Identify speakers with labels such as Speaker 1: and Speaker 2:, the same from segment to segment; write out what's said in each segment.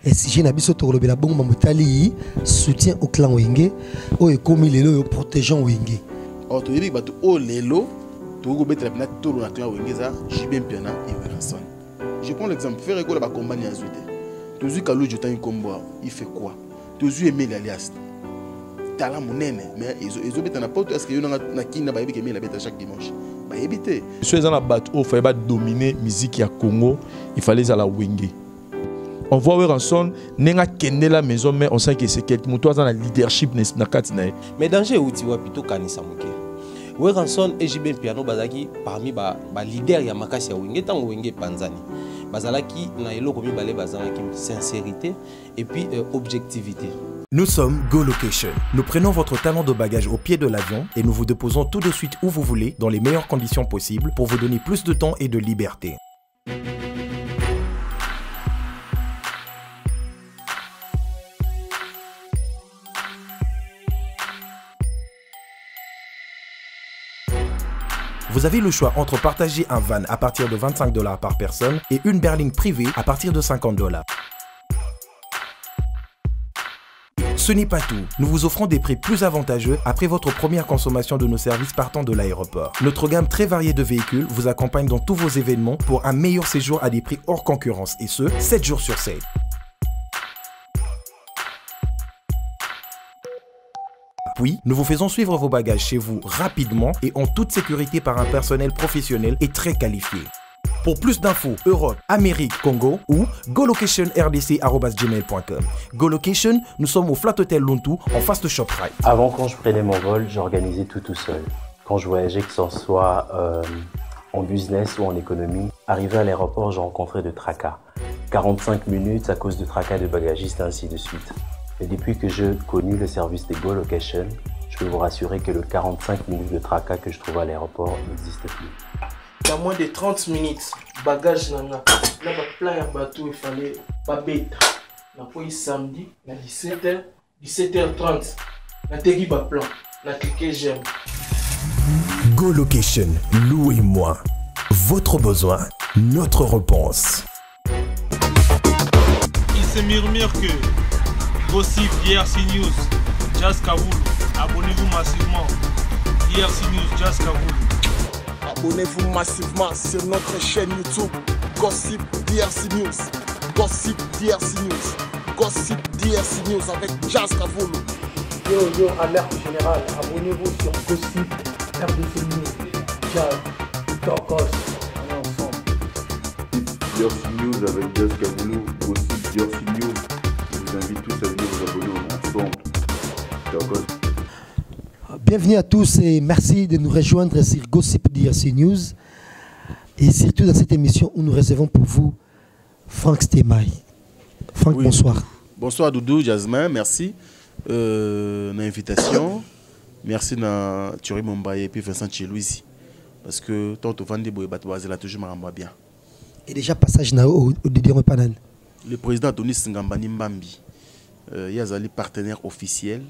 Speaker 1: et si j'ai n'habité sur le bela bon mamutali soutien au clan Wenge o et comme il est là protégeant Wenge.
Speaker 2: Oh tu dis que tu o lelo tu go mettre la tout le clan Wenge ça JB Mpiana et Weranson. Je prends l'exemple faire école la compagnie Azude. Tu dis que l'autre temps combat il fait quoi? Tu dis aimer l'alias. Tala monene mais ils ont na porte est-ce que yo na kinda ba yebi que la bête chaque dimanche. Ba yebité.
Speaker 3: Ceux dans la batte il fallait dominer musique ya Congo, il fallait à la Wenge. On voit Weranson nenga kende la maison mais on sent que c'est quelqu'un moto dans la leadership na katina.
Speaker 4: Mais danger outi wa plutôt kanisa moke. Weranson et JB Mpiana bazaki parmi ba leader ya makasi ya Wenge tango Wenge panzani. Bazalaki na eloko mi balé bazalaki sincérité et puis objectivité.
Speaker 5: Nous sommes Go Location. Nous prenons votre talent de bagage au pied de l'avion et nous vous déposons tout de suite où vous voulez dans les meilleures conditions possibles pour vous donner plus de temps et de liberté. Vous avez le choix entre partager un van à partir de 25 $ par personne et une berline privée à partir de 50 $. Ce n'est pas tout, nous vous offrons des prix plus avantageux après votre première consommation de nos services partant de l'aéroport. Notre gamme très variée de véhicules vous accompagne dans tous vos événements pour un meilleur séjour à des prix hors concurrence et ce, 7 jours sur 7. Puis, nous vous faisons suivre vos bagages chez vous rapidement et en toute sécurité par un personnel professionnel et très qualifié. Pour plus d'infos, Europe, Amérique, Congo ou golocation@rdc@gmail.com. GoLocation, nous sommes au Flat Hotel Luntu en face de ShopRite.
Speaker 6: Avant, quand je prenais mon vol, j'organisais tout seul. Quand je voyageais, que ce soit en business ou en économie, arrivé à l'aéroport, je rencontrais de tracas. 45 minutes à cause de tracas de bagagistes, ainsi de suite. Et depuis que j'ai connu le service de GoLocation, je peux vous rassurer que le 45 minutes de tracas que je trouve à l'aéroport n'existe plus.
Speaker 7: Dans moins de 30 minutes, bagage nana, là plein de bateau, il fallait pas bête. On a pris samedi, à 17h, 17h30, on a tegui ba plan, on a cliqué j'aime.
Speaker 5: GoLocation, louez-moi. Votre besoin, notre réponse.
Speaker 8: Il se murmure que Gossip DRC News, Jazz Kaboul, abonnez-vous massivement. DRC News, Jazz Kaboul.
Speaker 9: Abonnez-vous massivement sur notre chaîne YouTube Gossip DRC News. Gossip DRC News. Gossip DRC News avec Jazz Kaboul.
Speaker 7: Yo, alerte générale, abonnez-vous sur Gossip RDC News. Jazz, Tokos, on est ensemble.
Speaker 10: DRC News avec Jazz Kaboul, Gossip DRC News. Je vous invite tous à venir vous abonner ensemble. Tokos.
Speaker 1: Bienvenue à tous et merci de nous rejoindre sur Gossip DRC News et surtout dans cette émission où nous recevons pour vous Franck Stemay. Franck, oui. Bonsoir.
Speaker 2: Bonsoir Doudou, Jasmin, merci de l'invitation. Merci de Thierry Mombaye et puis Vincent Chelouisi. Parce que tant que Vandé Boyebatouaz là toujours maramba bien.
Speaker 1: Et déjà passage au Didier Panan.
Speaker 2: Le président Tony Singambani Mbambi, il y a des partenaires officiels.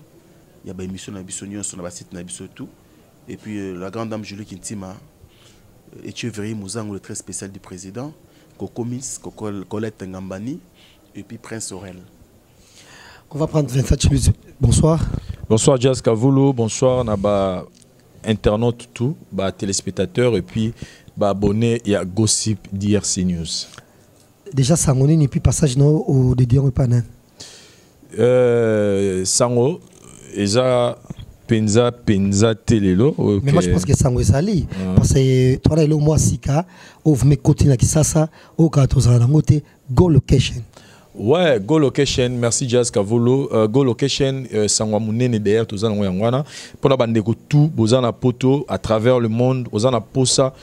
Speaker 2: Il y a des émissions sur la site tout. Et puis la grande dame Julie Kintima, Etcheverry Mouzang, le très spécial du président, Coco Miss, Colette Ngambani, et puis Prince Aurel.
Speaker 1: On va prendre 27 minutes. Bonsoir.
Speaker 3: Bonsoir Jazz Kavulu, bonsoir Naba internautes tout, téléspectateurs et puis abonnés à Gossip DRC News.
Speaker 1: Déjà Sangoné n'est plus passage au Didier Panan.
Speaker 3: Sango. Eza penza telelo. Okay.
Speaker 1: Mais moi je pense que Sango Sali parce que toi là le mois sika au me continue qui ça au 14 ans ngote Go Location.
Speaker 3: Ouais, Go Location, merci Jazz Kavulu. Go Location Sango munene derrière tous ans ngwana pour bande ko tout bozana poto à travers le monde, ozana posa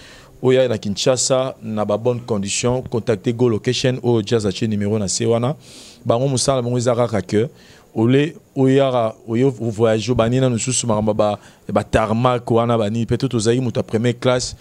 Speaker 3: oya na Kinshasa na ba bonne condition, contactez Go Location au Jazz ache numéro na sewana. Bango musala bango ezaka que Olé, oyara, oyo voyage banina nous sous maramba ba tarmac wana bani peut-être aux aïe muta première classe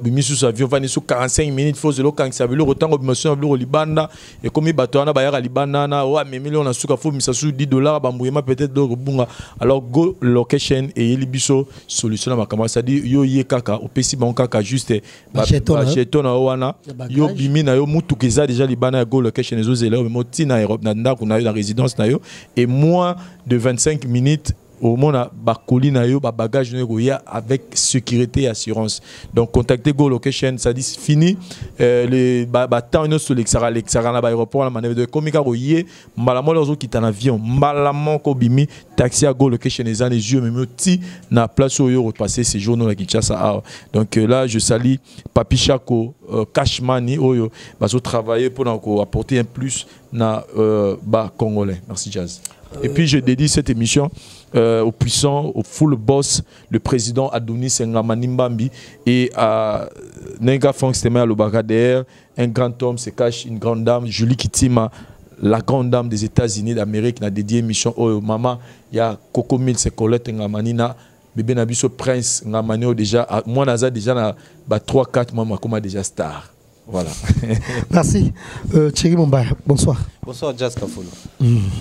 Speaker 3: Bimisu avion vani sous 45 minutes faut zelo quand ça veut le autant obmission le libanda et comme batona ba ya libanda na wa millions na suka faut misa sous $10 ba mbuyema peut-être do bunga alors go location et libiso solution na makama ça dit yo ye kaka opesi ba kaka juste ba jeton na wana yo bimi na yo mutu keza déjà libanda go location ezo zela mais moti na Europe na ndako na la résidence na yo et moins de 25 minutes au monde bakoli na yo ba bagage na yo ya avec sécurité et assurance. Donc contactez Go Location, ça dit fini les ba temps no sur l'exara na ba aéroport la manœuvre de komika royé malamo lozo qui en avion malamo ko bimi taxi à Go Location les ans les yeux même ti na place où yo repasser ces jours na Kinshasa. Donc là je salue Papi Chako Cashmani oyo bazo travailler pour apporter un plus na ba congolais. Merci Jazz. Et puis je dédie cette émission au puissant, au full boss, le président Adonis Ngamani Mbambi et à Nenga Frank Stemmer Lobagader, un grand homme se cache, une grande dame, Julie Kitima, la grande dame des États-Unis d'Amérique, n'a dédié émission au maman, il y a Coco Mills et Colette Ngamani na bébé Nabiso Prince Ngamani déjà, moi Naza déjà na 3-4 mois comme déjà star. Voilà.
Speaker 1: Merci. Thierry Mombaya, bonsoir.
Speaker 4: Bonsoir, Jazz Kafolo.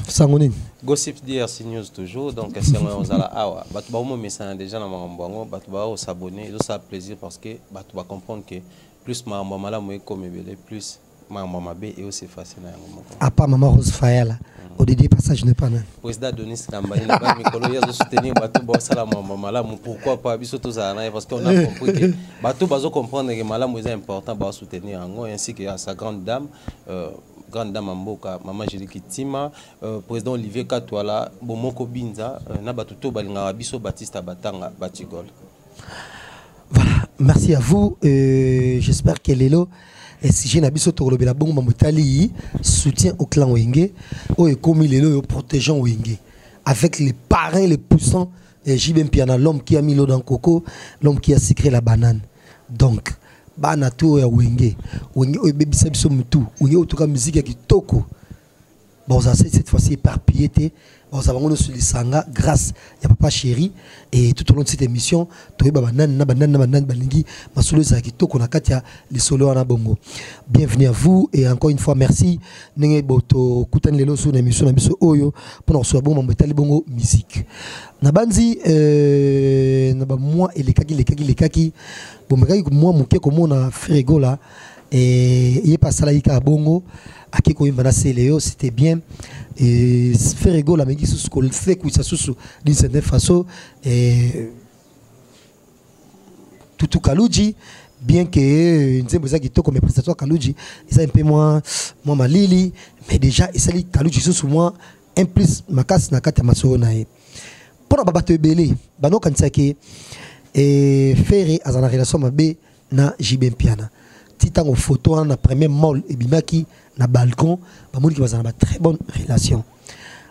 Speaker 1: Sangonin.
Speaker 4: Gossip DRC News toujours. Donc, c'est un awa. Batouba au message déjà dans mon batouba s'abonner. Ça a plaisir parce que batouba comprendre que plus ma maman là moi comme plus ma maman B et aussi facile.
Speaker 1: À part maman Rose Fayala. Au début passage n'est pas là.
Speaker 4: Président Denis Kambani n'a pas Mikolo il a soutenir batouba ça la maman là pourquoi pas biso tous à parce qu'on a compris que batouba zo comprendre que maman est important ba soutenir en ainsi que sa grande dame grande dame Mboka, maman Julie Kitima, président Olivier Katwala, Bomoko Binza, Nabatuto Balinga Biso Baptiste Batanga Batigol.
Speaker 1: Voilà, merci à vous. J'espère que Lelo, si j'ai Nabiso Torobela Bon Mamutali, soutien au clan Wenge, ou comme Lelo, protégeant Wenge, avec les parrains les puissants, Jibem Piana, l'homme qui a mis l'eau dans le coco, l'homme qui a sucré la banane. Donc, bana to ya wenge baby sabiso mutu wenge otoka musique ya kitoko bon ça cette fois-ci éparpillé bon ça va on sur lisanga grâce ya papa chéri et tout au long de cette émission to ba banane balingi masolo za kitoko na kati ya les solo na bongo. Bienvenue à vous et encore une fois merci nenge boto kutani lelo sur émission na biso oyo pour recevoir bon mbetali bongo musique na banzi na ba moi et les kaki bon moi muke comme on a fait là et il est passé là il a bongo à qui qu'on va Léo c'était bien et faire rigolo la mais qui ce qu'on fait que ça sous d'une certaine façon et tout Kaluji bien que nous avons dit comme prestateur Kaluji ils un peu moins malili mais déjà et ça li Kaluji sous moi un plus ma casse na kata maso na pour ba bato belé bano kansaki et faire à la relation mabe na Jibem Piana titango photo na premier mall et bimaki na balcon ba moni ki bazana ba très bonne relation.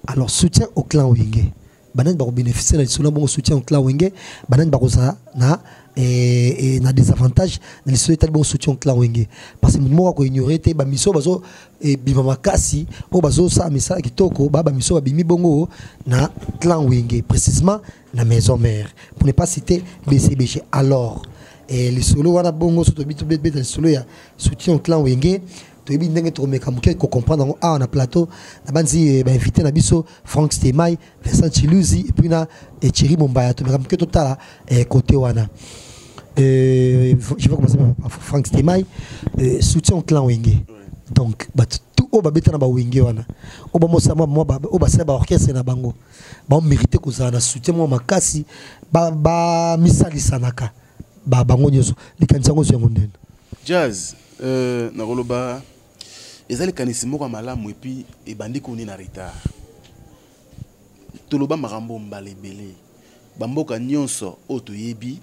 Speaker 1: Alors soutien au clan Wenge banan ba bénéficier na solo bon soutien au clan Wenge banan ba kosa na et na des avantages na le souhaiter bon soutien au clan Wenge parce que moi ko ignorer te ba miso bazo et bimama kasi o bazo sa misa kitoko ba miso ba bimi bongo na clan Wenge précisément la maison mère pour ne pas citer BCBG. Alors et les solo wana bongo surtout les solo ya soutien au clan Wenge to ebi ndenge to meka muke ko comprendre on a plateau na banzi ba invité na biso Frank Stemai Vincent Chiluzi et puis na et Thierry Mombaya to meka muke total côté wana je vais commencer par Frank Stemai soutien au clan Wenge donc ba tout o ba beta na ba Wenge wana o ba mosa moi o ba seba orchestre na bango ba mériter ko za na soutien moi makasi ba misali sanaka ba bango nyoso likanisa ngo zo ngondene
Speaker 2: Jazz na roloba ezali kanisi moko malamu et puis ebandi koni na retard toloba makambo mbala ebele bamboka nyonso oto yebi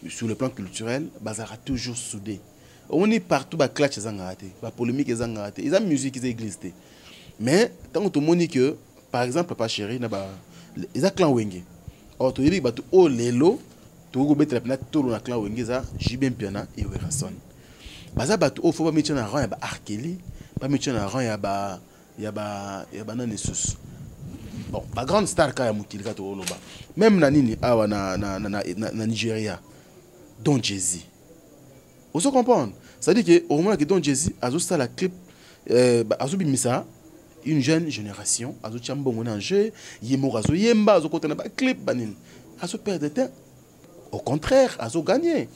Speaker 2: sur le plan culturel bazara toujours soudé on est partout ba clash ezanga te ba polémique ezanga te eza musique eza église te mais tant to moni que par exemple papa chéri na ba eza clan Wenge oto yebi ba to o lelo to go betre na tolo na clan Wenge za Jibem Piana et Werason baza bato o faut pas mettre na rang ya ba Arkeli pas mettre na rang ya ba nani sus bon ba grande star ka ya mukili ka to loba même na nini awa na Nigeria Don Jay-Z. Vous comprenez? C'est-à-dire que au moment que Don Jay-Z a ça la clip, a une jeune génération, a chambon en jeu, yemo azo yemba, azo côté na ba clip banin, a perdre de temps. Au contraire, a gagné.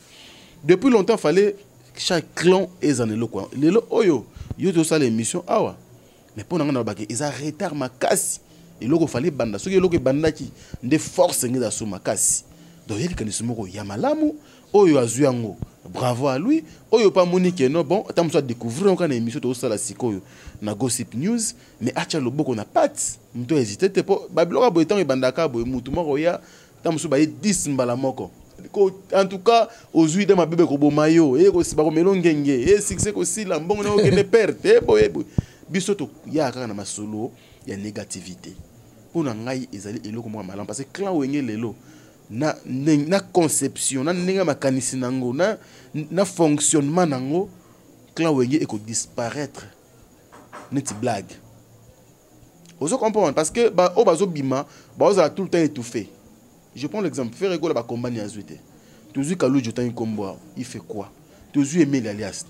Speaker 2: Depuis longtemps, il fallait que chaque clan ait un élo quoi. L'élo oyo, yo to ça l'émission awa. Mais pour nous ils ont retard ma casse. Et là il fallait banda. Ce qui est là que banda qui des forces ngi sous ma casse. Donc il y a des yamalamu oyo azuyango. Bravo à lui. Oyo pas monique non bon, tam soit découvrir on kana émission to ça la sikoyo na Gossip News, mais acha lo boko na pat. Mto hésiter te po babloka boetan e bandaka boy mutu moko ya tam so ba 10 mbala moko. En tout cas, aux huit de ma bébé ko bomayo et ko si ba ko melongenge et succès ko si la mbongo na ko ne perte e boy bisoto ya kaka na masolo ya négativité. Pour na ngai ezali eloko mo malam parce que clan wenge lelo na conception na nenga makanisi nango na fonctionnement nango clan wenge eko disparaître net blague. Vous comprenez parce que ba o bazo bima ba oza tout le temps étouffé. Je prends l'exemple, faire rigolo la compagnie Azuite. Tu as vu Kalou Jotan Komboa, il fait quoi? Tu as vu Emile Alias.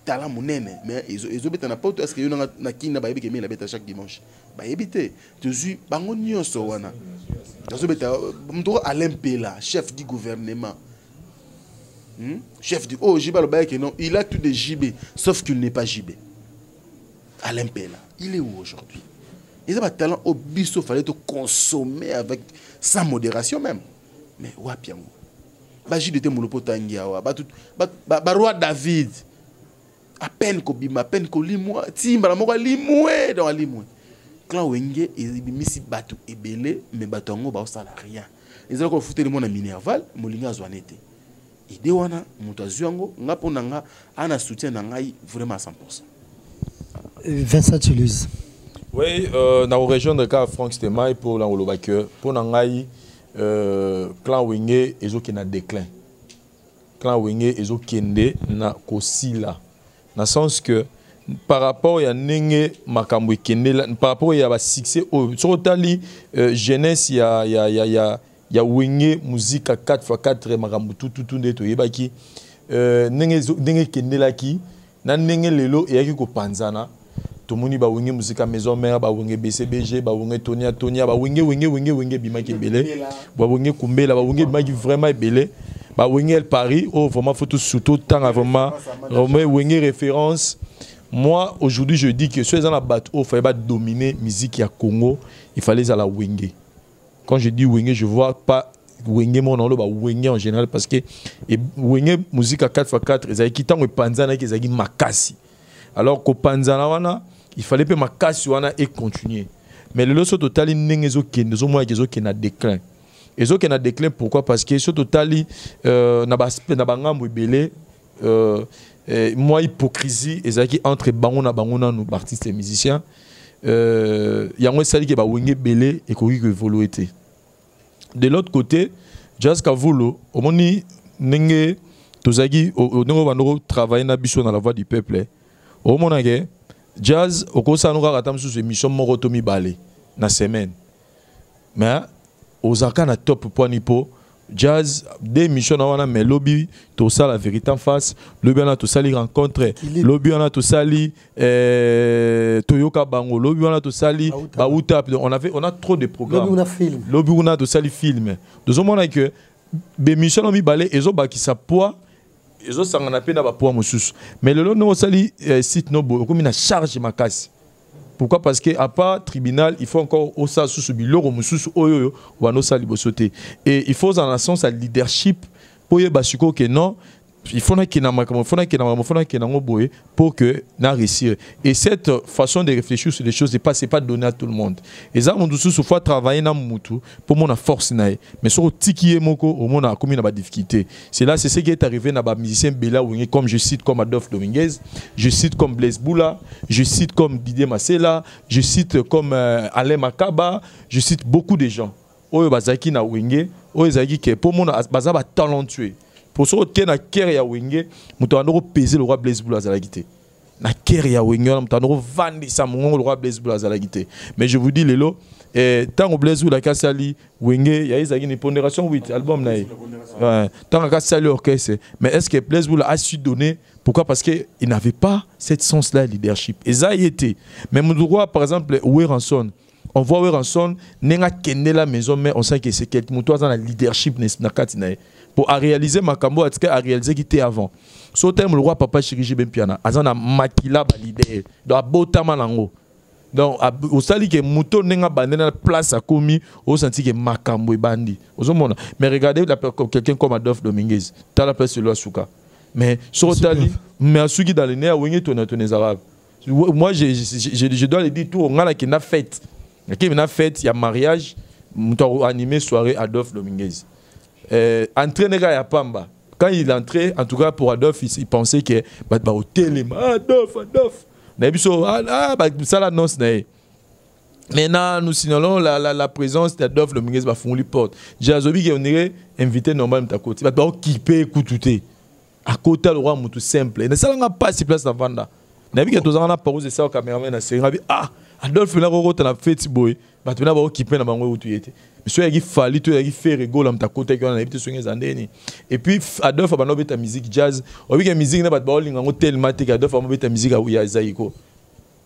Speaker 2: Tala monene, mais ils ont été pas est-ce que na kina ba yebike Emile beta chaque dimanche. Ba yebite. Tu as vu bango nyonso wana. Tu as beta mtoro Alain Pela, chef du gouvernement. Chef du Jiba le baïk non, il a tout de JB sauf qu'il n'est pas JB. Alain Pela, il est où aujourd'hui? Ils ont un talent au biso, fallait te consommer avec sans modération même. Mais wapiango. Baji de te molopo tangiawa, ba roi David. À peine ko bima, à peine ko limwa, timba la moko limwe dans limwe. Clan wenge misi batu ebele, mais batu ngo ba osala rien. Ils ont foutu le monde à Minerval, molinga zwanete. Idée wana mutazuango ngapo nanga ana soutien nangai vraiment à 100%.
Speaker 1: Vincent Toulouse.
Speaker 3: Oui, dans la région de Franck Frank Stemai pour l'Angolobake, pour Nangaï, clan Wenge, ils ont un déclin. Clan Wenge, ils ont kende na kosila. Dans le sens que, par rapport à Nenge Makamwe Kende, par rapport à succès, sur le jeunesse, il y a Wenge musique à 4x4, Makambu tout neto, yebaki, Nenge Kende laki, nan Nenge lelo et yaki ko panzana. Tout le monde ba wenge musique à maison mère ba wenge BCBG ba wenge Tonia ba wenge bimaki belé ba wenge Kumbela ba wenge bimaki vraiment belé ba wenge El Paris oh vraiment faut tout surtout tant vraiment wenge référence. Moi aujourd'hui je dis que ceux dans la batte il fallait pas dominer musique à Congo, il fallait à la wenge. Quand je dis wenge je vois pas wenge mon nom ba wenge en général parce que wenge musique à 4x4 ils avaient quitté panzana qu'ils avaient makasi. Alors qu'au panzana wana il fallait que ma casse et continuer. Mais le lot total n'engezo qui nous moins qui na déclin. Ezo qui na déclin pourquoi? Parce que ce total na bangambo belé moi hypocrisie ezaki entre bangona nous artistes et musiciens yango sali ke ba wenge belé et ko évoluer. De l'autre côté, Jazz Kavulo omoni nenge tozaki au ndongo travailler na biso dans la voix du peuple. Au monage Jazz au kosa nous ratam sous émission moko to mibale na semaine. Mais aux arcanes top point nipo Jazz des missions na wana mais lobby to ça la vérité en face, lobby na to sali rencontre, lobby na to sali Toyoka Bango, lobby na to sali Bauta, on a trop de programmes.
Speaker 1: Lobby na film.
Speaker 3: Lobby na to sali film. Donc on a que des missions na mibale ezo ba ki sa poids ils ont sangana pena ba poids mosusu mais le no sali site no bo comme une charge ma casse. Pourquoi? Parce que à part tribunal il faut encore au sa sous biloko mosusu oyo wa no sali bosoté et il faut en sens à leadership pour y basuko que non il faut pour que na réussir et cette façon de réfléchir sur les choses c'est pas donné à tout le monde et ça on doit soit travailler na mutu pour mon force na mais sur tikié moko au monde a comme une difficulté c'est ce qui est arrivé na ba musicien Bela comme je cite comme Adolphe Dominguez, je cite comme Blaise Boula, je cite comme Didier Masela, je cite comme Alain Makaba, je cite beaucoup de gens oyo bazaki na wenge oyo zaki ke pour mon bazaba talentueux. Pour ce qui est na cœur ya wenge, muto andoko peser le roi Blaise Boula za la guité. na cœur ya wenge wana mutano vandi sa mongo le roi Blaise Boula azalaki. Mais je vous dis lelo tant Blaise Boula kasali wenge ya ezaki une pondération 8 album na tant kasali orchestre. Mais est-ce que Blaise Boula a su donner? Pourquoi? Parce qu'il n'avait pas cette sens-là de leadership. Et ça y était. Mais mon droit, par exemple, Weranson, on voit Weranson, n'a qu'à la maison, mais on sait que c'est quelqu'un qui a un leadership pour réaliser ma cambo, à réaliser qui était avant. Sur le roi papa Chirigi Bempiana, à un makila leader, dans botama lango. Donc, au sali que mouton n'a pas de place à commis, au senti que makambo et bandi. Mais regardez quelqu'un comme Adolphe Dominguez, t'as la place de l'Asuka. Mais sur Tali, mais à ceux qui dans les nez, les arabes. Moi, je dois le dire tout, on a qui n'a fait. Il y a fête, il y a mariage, animé soirée Adolphe Dominguez. Entraîné à Pamba. Quand il entrait, en tout cas pour Adolphe, il pensait que au télé, Adolphe. Ça l'annonce. Maintenant, nous signalons la présence d'Adolphe Dominguez va fond les portes. J'ai azobi qui on irait invité normal à côté. Il va équiper écouter. À côté le roi moutou simple. Et ça n'a pas si place dans Vanda. Nabi que tous en a parlé de ça au caméraman na série. Ah, Adolphe là roro t'as fait boy. Bah tu n'as pas occupé na bango où tu étais. Monsieur il fallait tu il fait rigolo am ta côté qu'on a habité sur les années. Et puis Adolphe a nommé ta musique jazz. Au week-end musique na ba bowling en tellement que Adolphe a nommé ta musique à Ouya Zaiko.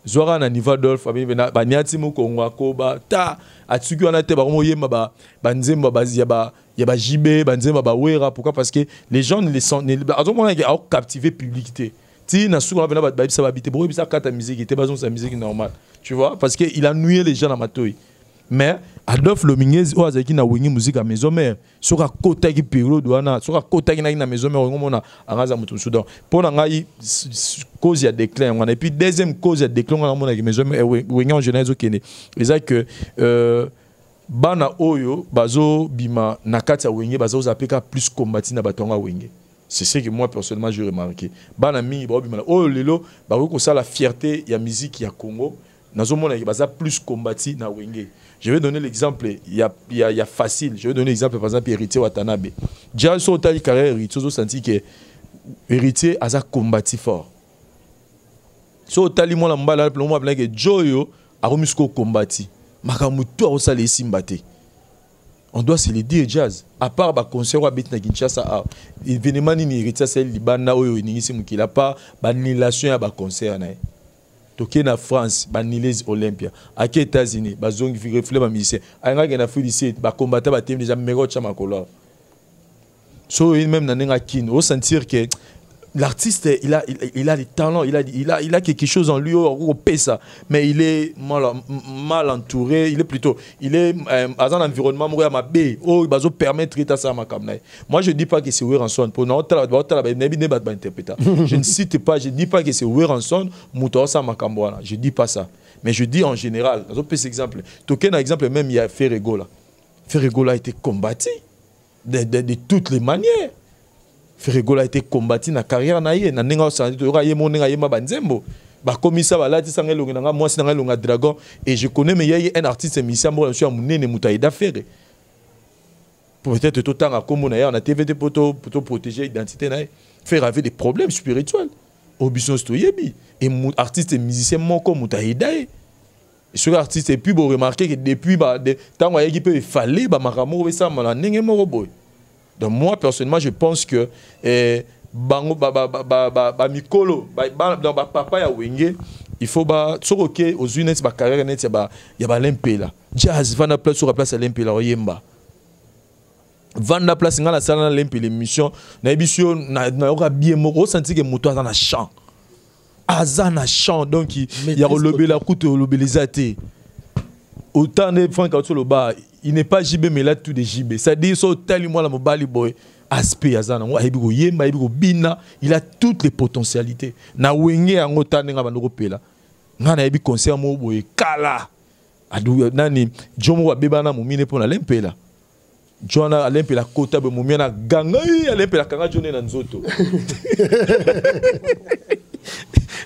Speaker 3: Zora na niveau Adolphe ba niati mo ko ba ta atsuki on a te ba mo yema ba nzemba bazia ba il y a JB, Banzema, Wera. Pourquoi? Parce que les gens ne les sont pas captivés publicité. Si na souvent ça va habiter pour ça quand ta musique était basée sur sa musique normale. Tu vois? Parce que il a nué les gens dans ma toy. Mais Adolphe Dominguez o azaki na wingi musique à maison mère sur à côté qui période douana sur à côté qui na maison mère on a araza mutu Soudan. Pour ngai cause il y a déclin on et puis deuxième cause il y a déclin on a mon maison mère wingi en général okene. Et ça que bana oyo bazo bima nakati ya wenge bazo zapeka plus combati na batonga wenge. C'est ce que moi personnellement j'ai remarqué. Bana mingi ba bima oyo lelo ba ko ça la fierté ya musique ya Congo nazo mona ki baza plus combati na wenge. Je vais donner l'exemple il y a facile. Je vais donner l'exemple par exemple Héritier Watanabe. Déjà sur ta carrière Héritier zo senti que Héritier a combati fort. So tali mo la mbala le mo blanc que Joyo a remusko combati. Makamutu a osale simbate. On doit se le dire jazz. À part ba concert à Betna Kinshasa, événement ni Héritier c'est Libana oyo iningisi mukila pas banilation ya ba concert na. Toké na France, banilez Olympia. À les États-Unis, bazong reflet ba musicien. Anga na Félicité, ba combattant ba thème déjà mero chama kola. So même na nenga kin, au sentir que l'artiste il a des talents, il a quelque chose en lui au pesa, mais il est mal entouré, il est dans un environnement où il va permettre à ça ma kamna. Moi je dis pas que c'est Weranson pour non je ne cite pas, je dis pas que c'est Weranson muto ça ma kamboana, je dis pas ça, mais je dis en général. Dans un exemple, token exemple même il y a Ferregola. Ferregola a été combattu de toutes les manières. Ferregola a été combattu dans la carrière naïe na nenga osandi to yeba monenga yema banzembo ba komisa balati sanga longa nga moi sanga longa dragon et je connais mais il y a un artiste musicien moi je suis munene mutaida faire peut-être tout temps à comme on a TVT pour protéger l'identité naïe faire avec des problèmes spirituels obisson stoyebi et artiste musicien mon comme mutaida et sur artiste et puis vous remarquer que depuis ba tant il peut fallait ba makamo ça mala nenge moko boy. Donc moi personnellement je pense que bango mikolo dans papa ya wenge il faut ba soroke aux unes ba carrière net ya ba lempela jazz vanda place sur la place lempela oyemba vanda place ngala sala lempela émission na émission na ora bien mo senti que moto azana chant azana chant donc il y a lobela koute lobelizate autant de Franck Atoloba il n'est pas JB mais là tout de JB ça dit so tellement la mobali boy aspect azana wa ebigo yemba ebigo bina il a toutes les potentialités na wenge yango tanenga bandoko pela ngana ebi concert mo boy kala adu nani jomo wa bebana mumine pona lempela Joana lempela kota be mumina ganga lempela kanga jone na nzoto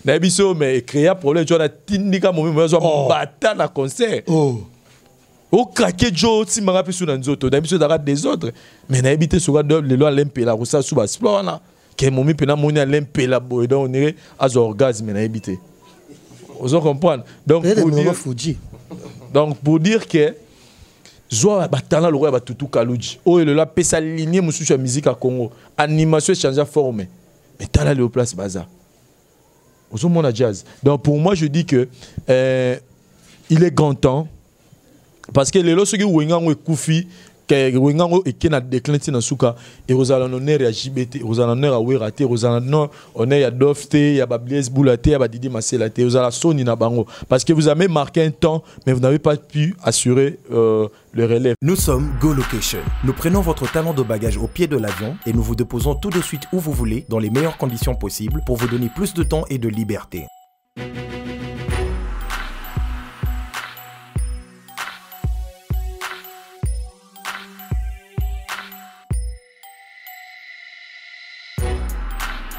Speaker 3: na biso mais créer problème Joana tindika mumina zo bata na concert au craquer Joe si marape sous dans autres d'habitude d'arrêter des autres mais n'a habité sur le loi l'impé la rosa sous explore là que momi pena moni alimpela boy donc on est à orgasme na habité. Vous comprenez? Donc pour dire que Zoa batala le roi batutu kaluji. Oh le la pesa lignée mususu ya musique à Congo. Animation change forme. Mais tala le place baza. Au monde jazz. Donc pour moi je dis que il est grand temps parce que les lorsque wengango ekufi que wengango ekena déclin tina suka et rozala nonner ya JBT, rozala nonner a werate, rozala non on est ya Dofte, ya Bablies Boulaté, ya Didi Maselate, rozala Sony na bango parce que vous avez marqué un temps mais vous n'avez pas pu assurer le relève.
Speaker 5: Nous sommes Go Location. Nous prenons votre talon de bagage au pied de l'avion et nous vous déposons tout de suite où vous voulez dans les meilleures conditions possibles pour vous donner plus de temps et de liberté.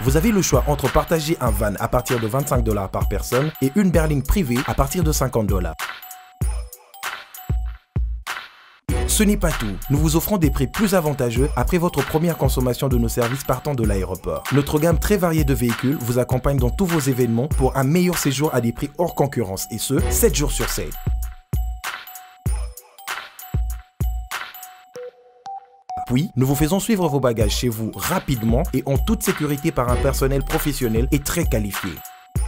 Speaker 5: Vous avez le choix entre partager un van à partir de 25 $ par personne et une berline privée à partir de 50 $. Ce n'est pas tout. Nous vous offrons des prix plus avantageux après votre première consommation de nos services partant de l'aéroport. Notre gamme très variée de véhicules vous accompagne dans tous vos événements pour un meilleur séjour à des prix hors concurrence et ce, 7 jours sur 7. Puis, nous vous faisons suivre vos bagages chez vous rapidement et en toute sécurité par un personnel professionnel et très qualifié.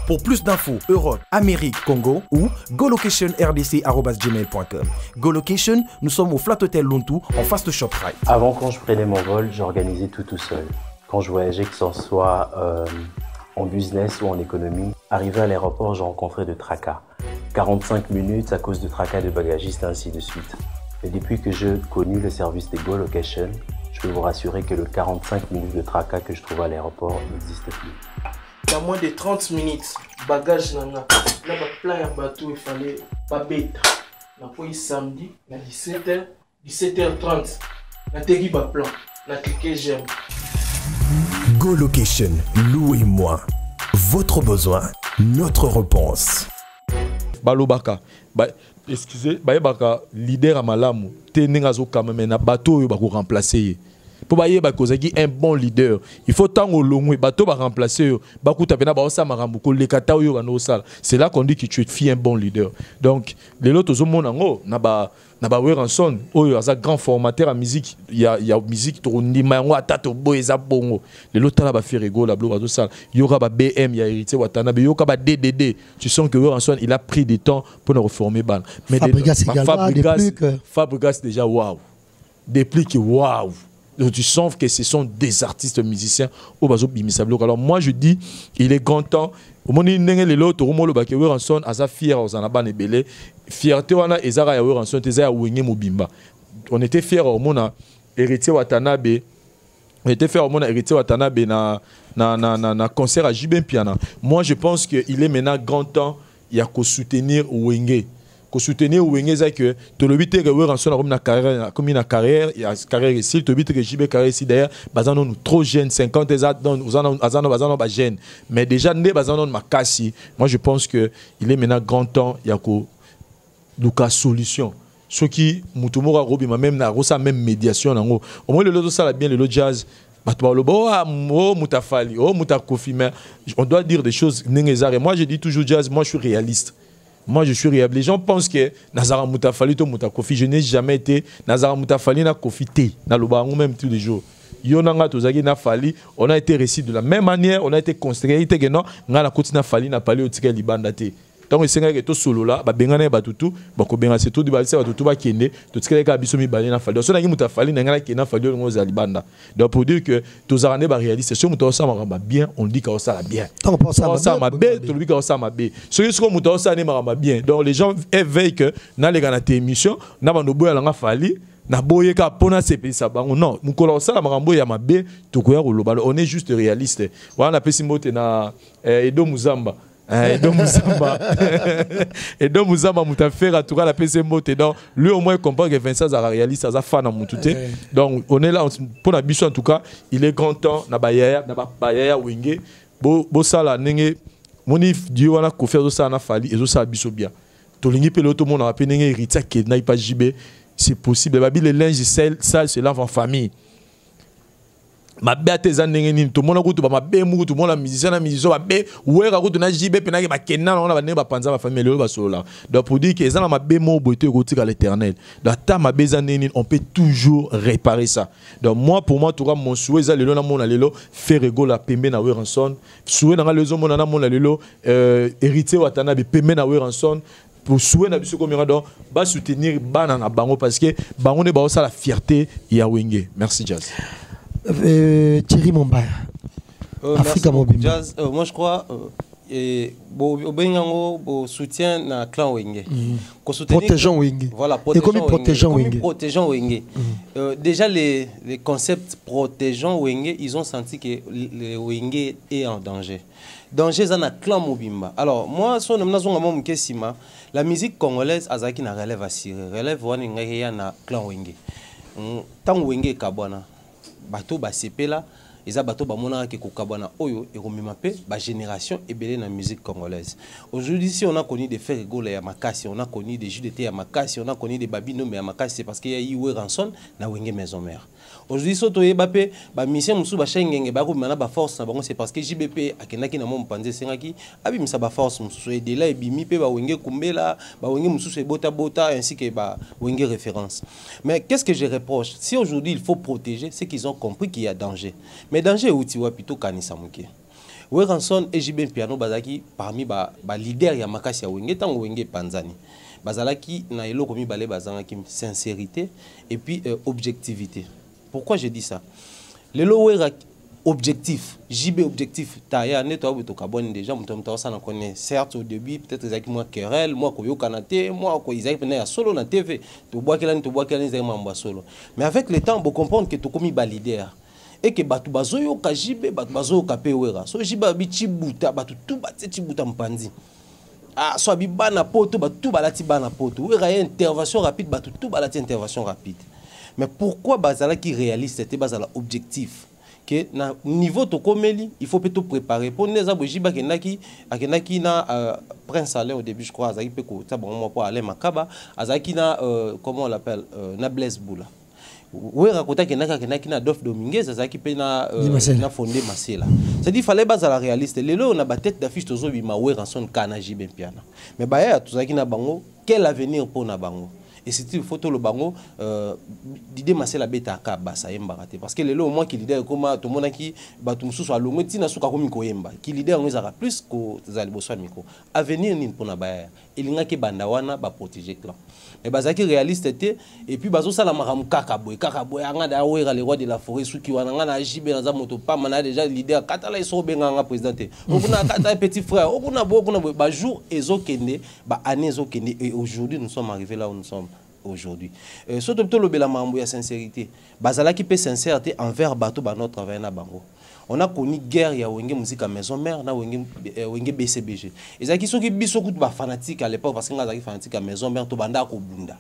Speaker 5: Pour plus d'infos, Europe, Amérique, Congo ou golocationrdc@gmail.com. GoLocation, nous sommes au Flat Hotel Lontou en face de ShopRite.
Speaker 6: Avant, quand je prenais mon vol, j'organisais tout seul. Quand je voyageais, que ce soit en business ou en économie, arrivé à l'aéroport, je rencontrais de tracas. 45 minutes à cause de tracas de bagagistes, ainsi de suite. Et depuis que j'ai connu le service de Go Location, je peux vous rassurer que le 45 minutes de tracas que je trouve à l'aéroport n'existe plus.
Speaker 7: Dans moins de 30 minutes, bagage nana, là plein de bateau, il fallait pas bête. Na foi samedi, na 17h, 17h30, na tegi ba plan, na cliquer j'aime.
Speaker 5: Go Location, louez-moi. Votre besoin, notre réponse.
Speaker 3: Balobaka. Excusez, Baka leader à Malamu, Teningazo Kamemena, bateau va remplacer. Pour bailler Bakozagi un bon leader, il faut tant au long, bateau va remplacer. Bakou Tapena Baosa Marambuko, les Katao à nos salles. C'est là qu'on dit que tu es un bon leader. Donc, les autres au monde en haut, Naba Ranson, oh, il y a un grand formateur en musique, il y a musique, Tourni Mango, Tato Boeza Bongo. Les autres là, faire rigolo, la blouse, ça. Il y aura BM, il y a hérité Watanabe, il y aura DDD. Tu sens que Ranson, il a pris du temps pour nous reformer. Mais
Speaker 1: Fabregas
Speaker 3: Fabregas déjà waouh. Des plis qui waouh. Donc tu sens que ce sont des artistes musiciens au bazo bimisablo. Alors moi je dis, il est grand temps. Au moment où les autres, au moment où les Ranson, à sa fière, aux anaban et belé, fierté wana ezara ya Ranson, ezara wenge mobimba. On était fiers au moment héritier Watanabe. On était fiers au moment héritier Watanabe na concert à JB Piana. Moi je pense qu'il est maintenant grand temps, il y a qu'à soutenir Wenge. Qu'on soutenir Wenge c'est que tu le bite que Ranson a comme une carrière il y a carrière ici tu bite que JB carrière ici d'ailleurs bazano nous trop jeunes 50 bazano ba jeune mais déjà né bazano makasi. Moi je pense que il est maintenant grand temps il y a qu'au Lucas solution ce qui mutumora robi même na rosa même médiation nango au moins le lot ça bien le jazz oh mutafali oh mutakofi mais on doit dire des choses nengezare. Moi je dis toujours jazz, moi je suis réaliste. Moi, je suis réel. Les gens pensent que Nazara Moutafali to Moutakofi. Je n'ai jamais été Nazara Moutafali na Kofi T. Na Lobango même tous les jours. Yonanga Tozagi na Fali. On a été récit de la même manière. On a été construit. Il était non. Ngala Koti na Fali na Pali Otika Libandate. Donc, c'est un peu solo là. Bengana Batutu. Bako Benga c'est tout. Dibalise Batutu ba Kende. Totika ka Bisomi Bali na Fali. Donc, on a dit Moutafali na Ngala Kena Fali Ongo Zalibanda. Donc, pour dire que Tozarane ba réaliste. Si Moutawasa maramba bien, on dit qu'on ça bien.
Speaker 1: Tant qu'on pense
Speaker 3: ça ma bé, tu le dis qu'on ça ma bé. Ce qui est Moutawasa ne maramba bien. Donc, les gens éveillent que na les gana émission, na bando boya langa Fali. Na boye ka pona CP ça bango non mukolo ça la marambo ya mabe tukoya koloba on est juste réaliste wana pesi mbote na Edo Muzamba Edo Muzamba mutafera tuka la pesi mbote donc lui au moins comprend que Vincent za réaliste za fan na mutute donc on est là pour la biso en tout cas il est grand temps na bayaya wenge bo sala nenge moni dio wana ko faire ça na Fali ezo ça biso bien to lingi pe l'autre monde a pe nenge héritier que na pas JB. C'est possible. Les linges sales se lavent en famille. ma bête est nini tout le monde a ma bête mou tout le monde a musicien ma bête ouais raconte na JB pena ba kenna on a ne ba panza ma famille le ba solo donc pour dire que ça ma bête mo beauté côté à l'éternel dans ta ma bête nini on peut toujours réparer ça donc moi pour moi tout cas mon souhait ça lelo na mon lelo faire ego la pembe na Weranson souhait na lezo mon na mon lelo héritier watana be pembe na Weranson pour souhait na biso comme donc ba soutenir bana na bango parce que bango ne ba ça la fierté ya Wenge. Merci Jazz.
Speaker 1: Thierry Mombaya, Africa Mobile.
Speaker 4: Jazz, moi je crois au soutien na clan Wenge.
Speaker 1: Protégeant Wenge.
Speaker 4: Voilà, protégeant Wenge. Déjà les concepts protégeant Wenge, ils ont senti que le Wenge est en danger. Danger ça na clan Mobimba. Alors moi son la musique congolaise azaki na relève assurée. Relève wana ngaya na clan Wenge. Tant Wenge kabwana bateau ba sepela eza bateau ba mona ke kokabana oyo et komema pe ba génération ebelé na musique congolaise. Aujourd'hui si on a connu des faits rigoles ya makasi, on a connu des jeux d'été ya makasi, on a connu des babino mais ya makasi, c'est parce qu'il y a eu Weranson na Wenge maison mère. Aujourd'hui soto yeba pe ba mission musu ba shengenge ba ko mana ba force na bango, c'est parce que JBP akenaki na mo mpanze sengaki abi misa ba force musu et de là ebimi pe ba Wenge kumbela ba Wenge musu bota bota ainsi que ba Wenge référence. Mais qu'est-ce que je reproche? Si aujourd'hui il faut protéger, c'est qu'ils ont compris qu'il y a danger. Mais danger outi wa plutôt kanisa muke. Weranson et JB Piano bazaki parmi ba leader ya makasi ya Wenge tango Wenge panzani. Bazalaki na eloko mi balé bazangaki sincérité et puis objectivité. Pourquoi je dis ça? Le lower objectif, JB objectif, Taya netto kabone déjà mutomta ça na connaît certes au début peut-être ils moi querelle, moi koyo kanate, moi ko ils na solo na TV, to bois kelani zai mamba solo. Mais avec le temps vous comprendre que to komi ba leader et que batu bazoyo ka JB batu bazoyo ka pewera. So JB bi chibuta batu tout bati chibuta mpanzi. Ah so bi bana poto batu balati bana poto. Wera intervention rapide batu tout balati intervention rapide. Mais pourquoi Bazala qui réalise c'était Bazala objectif que na niveau to komeli il faut plutôt préparer pour les abojiba kenaki na Prince Alain au début je crois azaki pe ko ta bon moi pour aller makaba azaki na comment on l'appelle na Blaise Boula ouais raconta kenaki na Dof Dominguez azaki pe na fondé Masela c'est dit fallait Bazala réaliste lelo on a ba tête d'affiche tozo bima Weranson kana JB Piana mais ba ya tozaki na bango quel avenir pour na bango. Et c'est une photo le bango d'idée Masela beta ka basa yemba raté parce que lelo moi qui leader comme tout le monde qui batu mususu alongo tina suka ko miko yemba qui leader ngeza plus ko zali boso miko avenir ni pour na baya ilinga ke banda wana ba protéger clan mais bazaki réaliste était et puis bazo sala makamu kaka boy anga da wera le roi de la forêt suki wana nga na JB na za moto pa mana déjà leader katala iso benga nga président okuna kata petit frère okuna ba jour ezokende ba année ezokende et aujourd'hui nous sommes arrivés là où nous sommes aujourd'hui. Surtout le bela mambo ya sincérité. Bazala qui peut sincérité envers bateau ba notre travail na bango. On a connu guerre ya Wenge musique à maison mère na Wenge BCBG. Et ça qui sont qui biso coup ba fanatique à l'époque parce que nga zaki fanatique à maison mère to banda ko bunda.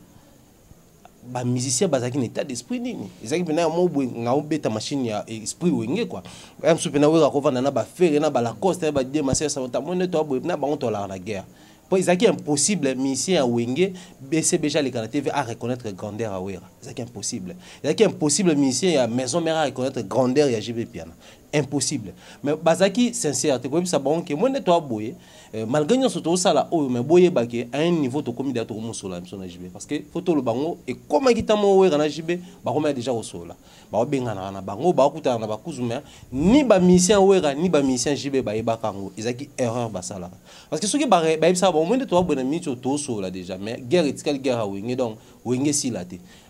Speaker 4: Ba musicien bazaki n'état d'esprit nini. Ezaki pena mo nga obeta machine ya esprit Wenge quoi. Même soupe na wera ko vanda na ba faire na ba la coste ba de masser ça ta monne to na bango to la guerre. C'est impossible, musicien à Wenge, BCBG à l'écran TV à reconnaître grandeur à Wera. C'est impossible. C'est impossible, musicien à Maison Mère à reconnaître grandeur à JB Piana. Impossible. Mais Bazaki, sincère, tu vois, ça bon que moi, toi, boye, malgré nous, surtout ça là, mais boye, baké, à un niveau, tu commis d'être au sol, parce que photo le bango, et comment il t'a moué à JB, bah, on est déjà au sol là. Bah, ben, on a bango, bah, on a bakouzoumé, ni ba musicien Wera, ni ba musicien JB, bah, il kango. Ils ont erreur, bah, ça là. Parce que ceux qui bah, ça, bon, moi, de toi, bon, ami, tu es au sol là déjà, mais guerre est guerre à Wenge, donc, Wenge si là,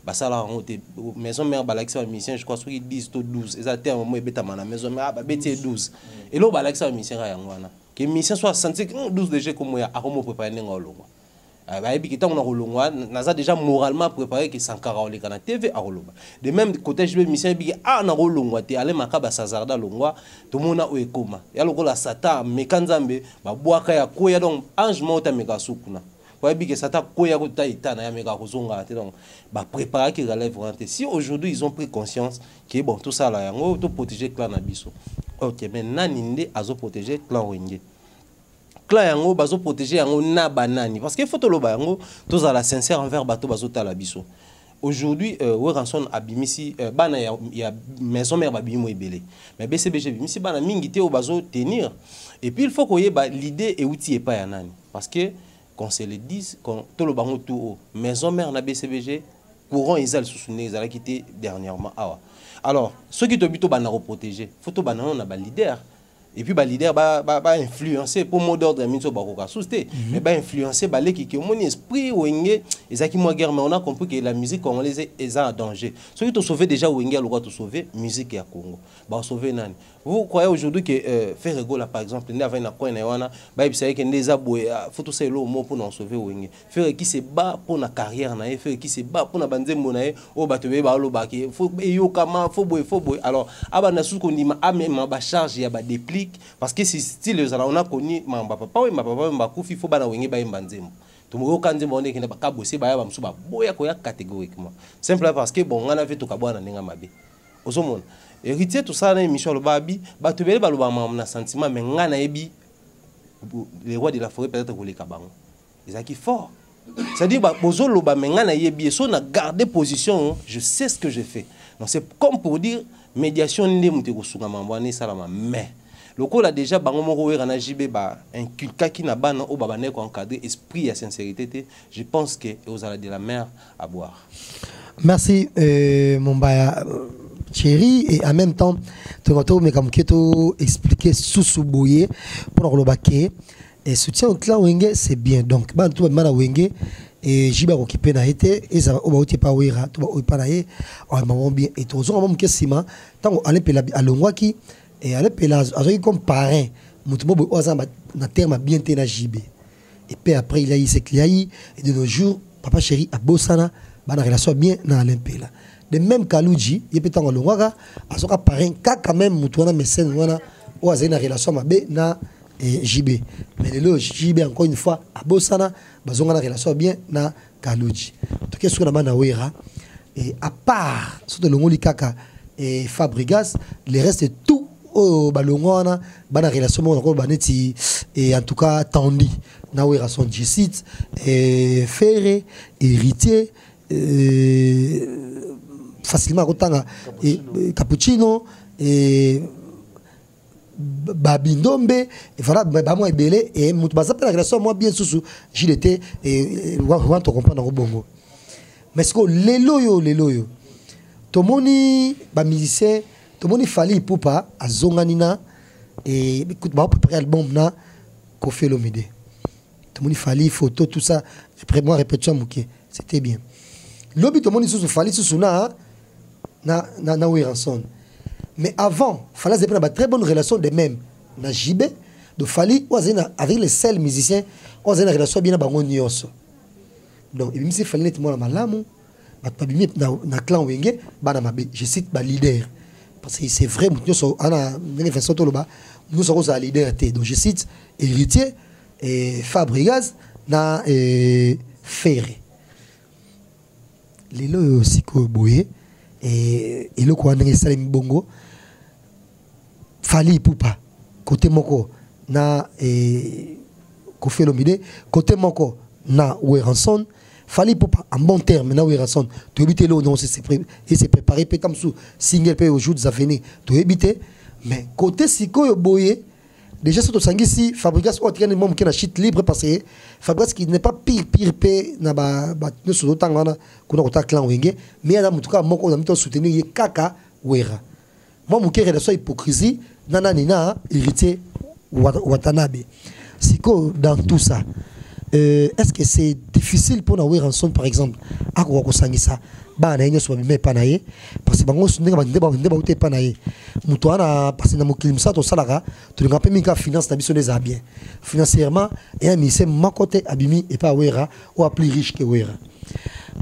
Speaker 4: bah, ça là, on était maison mère, bah, l'accès à musicien, je crois, soit 10 ou 12, et ça, terme, moi, bêta, ma maison mère, bah, bêta 12. Et là, bah, l'accès à musicien, que musicien soit senti 12 déjà comme moi, à comment préparer un longo. Bah, et puis, quand on a rolongo, on a déjà moralement préparé que Sankara, on les canne TV à rolongo. De même côté, je vais musicien, ah, on a rolongo, t'es allé makaba sazarda longo, tout le monde a eu coma. Et alors, la sata, mekanzambe, bah, boaka ya koya, donc, ange mota mega soukuna. Que sata koya ko taïta na ya mega kozonga, donc, bah, préparer qui relève rentré. Si aujourd'hui, ils ont pris conscience que bon, tout ça là, yango, tout protéger clan Nabiso. Ok, mais naninde, azo protéger clan Wenge. Clan yango, bazo protéger yango na banani. Parce que faut to lo ba yango, tous à la sincère envers bato bazo talabiso. aujourd'hui Ranson abimisi bana ya maison mère babimo ebele mais BCBG abimisi bana mingi te au bazo tenir et puis il faut que l'idée est outil et pas ya nani parce que qu'on se le dise quand tout le bango tout maison mère na BCBG courant isal sousouné ils a quitté dernièrement alors ceux qui te bito bana protéger faut to bana on a ba leader et puis ba leader ba influencer pour mot d'ordre minso ba ko souster mais ba influencer ba les qui mon esprit wenge ezaki moi guerre mais on a compris que la musique congolaise est en danger ceux qui te sauver déjà wenge le droit te sauver musique ya Congo ba sauver nani vous croyez aujourd'hui que Ferrego là par exemple ne avait na coin na wana ba ibisa que ndeza boy faut tout ça le mot pour nous sauver wenge faire qui se bat pour na carrière na faire qui se bat pour na banzembo na o batebe ba lo ba ki faut yo kama faut boy alors aba na sous qu'on dit ma ba charge ya ba déplique parce que si style on a connu ma papa oui ma papa mba kufi faut bana wenge ba mbanzembo tumo kanzembo on est ka bosser ba ya ba msuba boya ko ya catégoriquement simplement parce que bon on a fait to kabwana ninga mabe ozomona héritier tout ça na émission le babi ba tebele ba lo ba na sentiment mais ngana ebi les rois de la forêt peut-être ko les kabango ezaki fort c'est-à-dire ba bozo lo ba ngana yebi so na garder position je sais ce que je fais donc c'est comme pour dire médiation ndé muté ko sunga mambani salama mais le coup là déjà bango moko wera na JB ba inculquer qui na bana o baba ne ko encadrer esprit et sincérité je pense que aux ala de la mer à boire.
Speaker 1: Merci mon baya chéri et en même temps tu me comme que tu expliquer sous boyer pour le baquet et soutien au clan wenge c'est bien donc ban tout mana wenge et jiba occupé na été et ça o ba pas wera to ba pa na ye o maman bien et to zo maman sima tango ale pela alongwaki et ale pela azoki comme parrain mutumo bo oza na terme bien té na JB et puis après il a eu ses clients et de nos jours papa chéri a bossana bana relation bien na Alempela de même Kaluji il peut tango longwaka azoka parrain kaka même mutuana mécène wana o azena relation mabe na JB mais le JB encore une fois a bossana bazonga na relation bien na Kaluji to qu'est-ce que na bana wera et à part surtout le ngoli kaka et Fabregas les restes tout au balongona bana relation mo ko baneti et en tout cas tandi na wera son G6 et Ferré héritier facilement kotanga et cappuccino et Babindombe et voilà ba moi belé et mutu baza la relation moi bien sous j'étais et on te comprendre au bongo mais ce que les loyo tomoni ba musicien tomoni Fally Ipupa azonganina et écoute ba préparer album na Koffi Olomide tomoni Fally photo tout ça après moi répétition muké c'était bien lobi tomoni sous Fally sous na Ranson. Mais avant, Fally avait une très bonne relation de même. Na JB, de Fally, avec les seuls musiciens, on a une relation bien avec eux. Donc, même si Fally n'était pas malamu, na clan wenge, je cite le leader. Parce que c'est vrai, nous sommes un leader. Donc, je cite héritier, Fabregas, na Ferré. Les lois aussi que boye. Et le quoi n'est salim bongo Fally Ipupa côté moko na Koffi Olomide côté moko na Ranson Fally Ipupa en bon terme na Ranson tu éviter là non c'est préparé peut comme sous single peut au jour des avenirs tu éviter mais côté siko boye déjà c'est au sangisi Fabregas ou tiens même qui na shit libre parce que Fabregas qui n'est pas pire na ba nous sur autant on a kuna kota clan wenge mais en tout cas moko na mito soutenir ye kaka wera moi mon cœur de so hypocrisie nana nina héritier Watanabe siko dans tout ça est-ce que c'est difficile pour na Ranson par exemple à ko sangisa ba na nyo so me pa na ye parce que bango ndenge ba uté pa na ye muto ana parce na mokili msato salaka to linga pe minka finance na biso des bien financièrement et un mise makote abimi et pas wera ou a plus riche que wera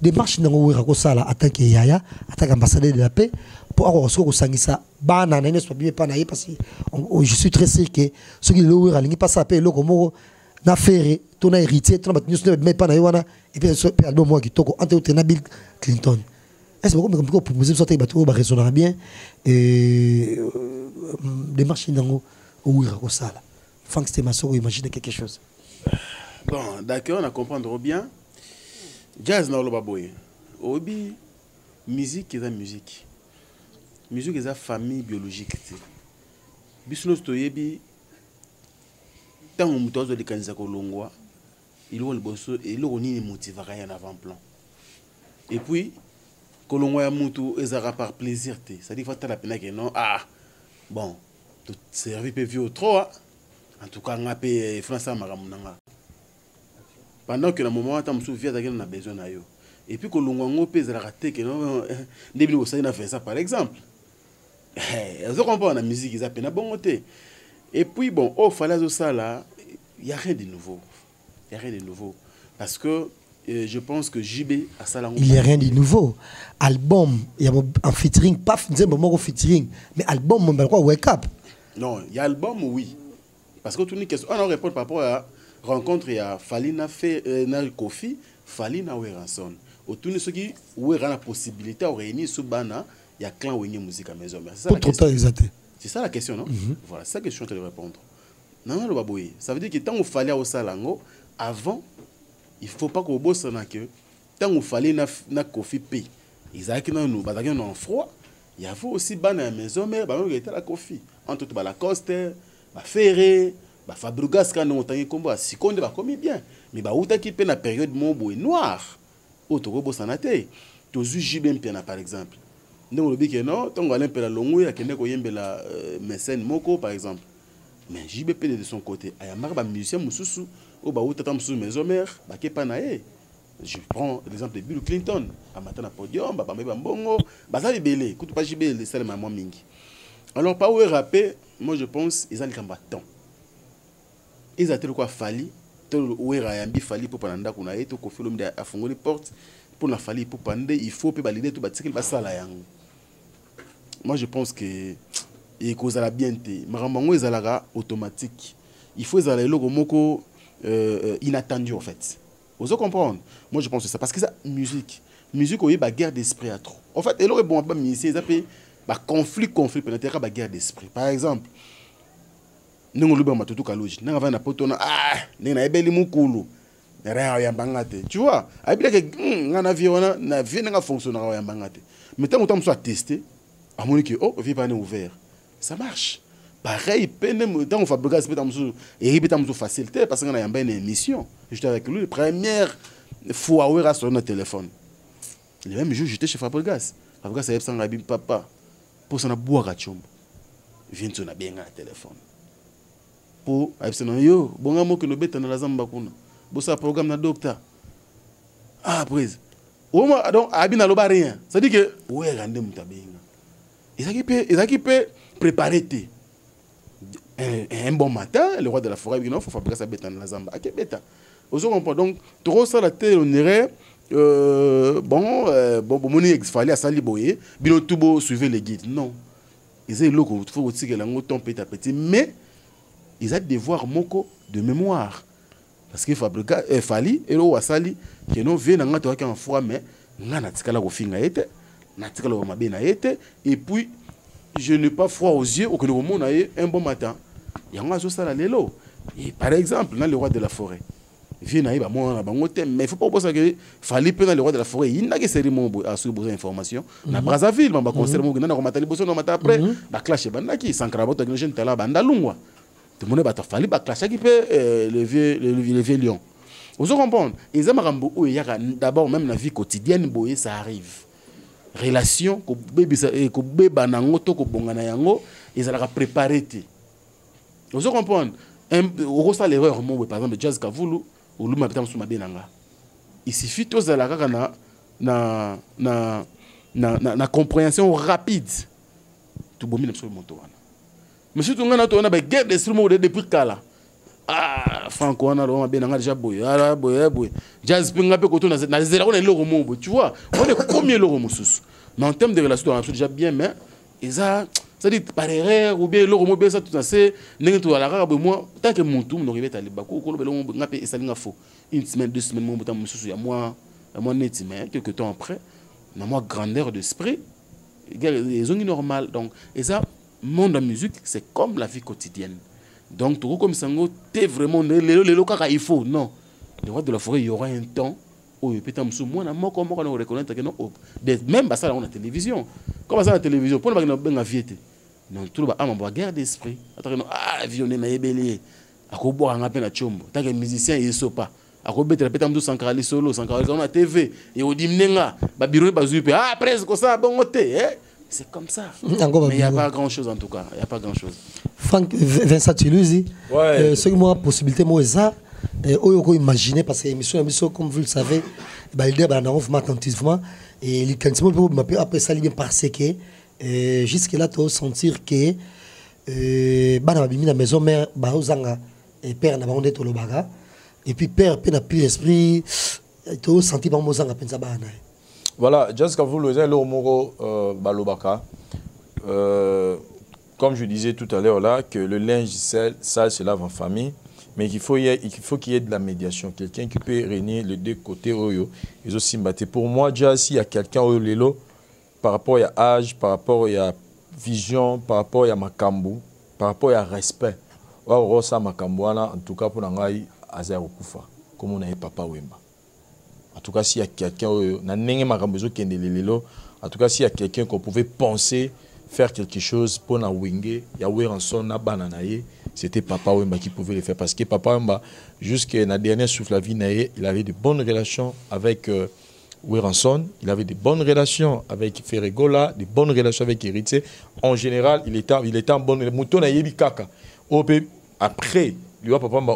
Speaker 1: démarche na wera ko sala attaque yaya attaque ambassadeur de la paix pour avoir ce ko sangisa ba na nyo so me pa na ye parce que je suis très sûr que ceux qui le wera lingi pas ça paix loko moko na Ferré ton héritier ton battu ne met pas na wana et puis ce album moi qui toko entre Bill Clinton est-ce que comme proposer sortir bateau ba résonnera bien et des marchés dans au ira ko sala Frank Stemaso imagine quelque chose
Speaker 2: bon d'accord on a comprendre bien jazz na lo baboye obi musique est la musique. Musique est la famille biologique. Bisous toyebi tant on mutozo de kanisa kolongwa il le bosso et le roni motivera en avant-plan. Et puis kolongwa ya mutu ezara par plaisir te. Ça dit faut la peine que non bon tout servi peut vivre trop. En tout cas ngapé français maramunanga. Pendant que le moment où je me on a besoin de yo. Et puis, quand on a besoin que non, début de ça, fait ça par exemple. Vous comprenez la musique, ils appellent bon côté. Et puis, bon, au fallait ça là, il n'y a rien de nouveau. Il n'y a rien de nouveau. Parce que je pense que JB a ça là.
Speaker 1: Il n'y a rien de nouveau. Album, il y a un featuring, pas un featuring, mais album, on va quoi, Wake Up.
Speaker 2: Non, il y a album, oui. Parce que tout le monde, on répond par rapport à rencontre, il y a Falina fait Kofi, Falina Weranson. Autour de ceux qui ont la possibilité de réunir ce bana, il y a clan Wenge Musique à maison. C'est ça la question, non? Voilà, c'est ça que je suis en train de répondre. Non, le baboué. Ça veut dire que tant qu'il fallait au salango, avant, il ne faut pas qu'on bosse dans que tant qu'il fallait na Kofi P. Ils ont en froid. Il y a aussi bana à maison, mais il y a la Kofi. Entre autres, la Coste, la Ferré. Fabregas quand on a combat si on va comme bien mais ba outa qui na période mon boy noir auto robo sanate to JB Mpiana par exemple ndongo lobi que non tongo aller pela longo ya kende ko yembela mécène moko par exemple mais JB de son côté aya marba musicien mususu o ba outa tam sous maison mère ba ke panae je prends l'exemple de Bill Clinton à matin na podium ba mbeba mbongo ba ça libélé kutu pas JB le seul maman mingi alors pas où rapper moi je pense ils ont le combattant. Ils ont quoi Fali, où est Fali pour Pananda qu'on a été au film de Afongoli porte pour la Fali pour Pandé, il faut peut valider tout bâtir qu'il va ça là. Moi je pense que il cause la bienté, Maramango est à automatique. Il faut aller le moko inattendu en fait. Vous comprenez? Moi je pense que ça parce que ça musique où il y a guerre d'esprit à trop. En fait, il aurait bon pas ministère, ça peut conflit peut-être la guerre d'esprit. Par exemple. Nous avons matutu kaloji nous avons na potona na ebeli mukulu na ya bangate tu vois abila que ngana viona na vie nga fonctionner ya bangate mais tant que tu as testé à mon que oh vie pas ouvert ça marche pareil peine tant on fabrique c'est tam et il tam facilité parce que on a une bonne émission j'étais avec lui première fois où il a sur notre téléphone le même jour j'étais chez Fabregas ça y sans rabbi papa pour ça na boire à chombo vient sur na bien à téléphone pour yo bonga mo que no beta na lazamba kuna bossa programme na docteur prise au donc abina lo ba rien ça dit que ouais rande mutabenga ils peut préparer un bon matin le roi de la forêt il faut fabriquer sa beta na lazamba OK beta vous comprenez donc trop ça la télé on irait bon moni ex fallait à sali boyer bino tubo suivre les guides non ils est loco faut aussi que la ngoton petit à petit mais ils ont des devoirs moko de mémoire parce qu'il faut fali et le wasali que non vient dans toi en foi mais ngana tikala ko finga ete na tikala ko mabe na ete et puis je n'ai pas froid aux yeux au que le monde a un bon matin yanga zo sala lelo et par exemple dans le roi de la forêt vient na ba mo na bango te mais il faut pas penser que fali pe dans le roi de la forêt il n'a que série mon a su besoin d'information na Brazzaville ba concert mo na ko matali boso na mata après ba clash bandaki sankrabo to jeune tala banda lungwa tout le monde va fallu ba clash qui peut le vieux lion vous comprenez ils aiment où il y a d'abord même la vie quotidienne boye ça arrive relation ko bébé ça ko beba na ngoto ko bongana yango ils allaient préparer vous comprenez au ça l'erreur mo par exemple Jazz Kavulu ou luma betam suma benanga il suffit tous la kaka na compréhension rapide tout bomine absolument tout wana monsieur tungana to na ba guerre d'esprit mo depuis kala Franco on a benanga déjà boy boy Jazz pinga pe ko to na zela ko na loko mo tu vois on est combien loko mususu mais en termes de relation on a déjà bien mais ça dit par erreur ou bien loko mo be ça tout ça c'est ndenge to la kaka moi tant que mon tout no ribeta le bako ko lo mo ngape esalinga fo une semaine 2 semaines mo botam mususu ya moi net mais quelques temps après na moi grandeur d'esprit les ongi normal donc et ça monde de musique c'est comme la vie quotidienne donc tout comme sango t'es vraiment le kaka il faut non le roi de la forêt il y aura un temps oyo peta musu mwana moko na reconnaître que non même ça on a télévision comme ça la télévision pour na benga viete non tout ba ama guerre d'esprit ataka no avion na yebeli akobo anga pe na chombo taka musicien yesopa akobetela peta musu sankrali solo sankrali on a TV et odimnenga ba bureau ba zupe presque comme ça bon côté c'est comme ça mais il y a pas grand chose en tout cas il y a pas grand chose
Speaker 1: Franck Vincent Chiluzi ce que moi possibilité moi ça oyo imaginer parce que émission comme vous le savez bah il bah on vraiment attentivement et les quantiment peut m'appeler après ça bien parce que jusque là tu sentir que bah na bimi na maison mère bah ozanga et père na bango to lobaga et puis père pe na plus esprit tu sentir ba mozanga pensa ba na
Speaker 3: voilà just quand vous le moro balobaka comme je disais tout à l'heure là que le linge sale se lave en famille. Mais il faut qu'il y ait de la médiation. Quelqu'un qui peut régner les deux côtés. Ils ont simbaté. Pour moi, déjà, s'il y a quelqu'un au Lelo, par rapport à âge, par rapport à vision, par rapport à Makambu, par rapport à respect, en tout cas, pour Nangaï, Azer Okufa, comme on a Papa Wemba. En tout cas, s'il y a quelqu'un, en tout cas, s'il y a quelqu'un qu'on pouvait penser faire quelque chose pour na wingé, ya Weranson na bananaye, c'était Papa Wemba qui pouvait le faire parce que Papa Wemba jusqu'à la dernière souffle la vie naye, il avait de bonnes relations avec Weranson, il avait de bonnes relations avec Ferregola, de bonnes relations avec Héritier. En général, il était en bonne mouton na yebi kaka. Après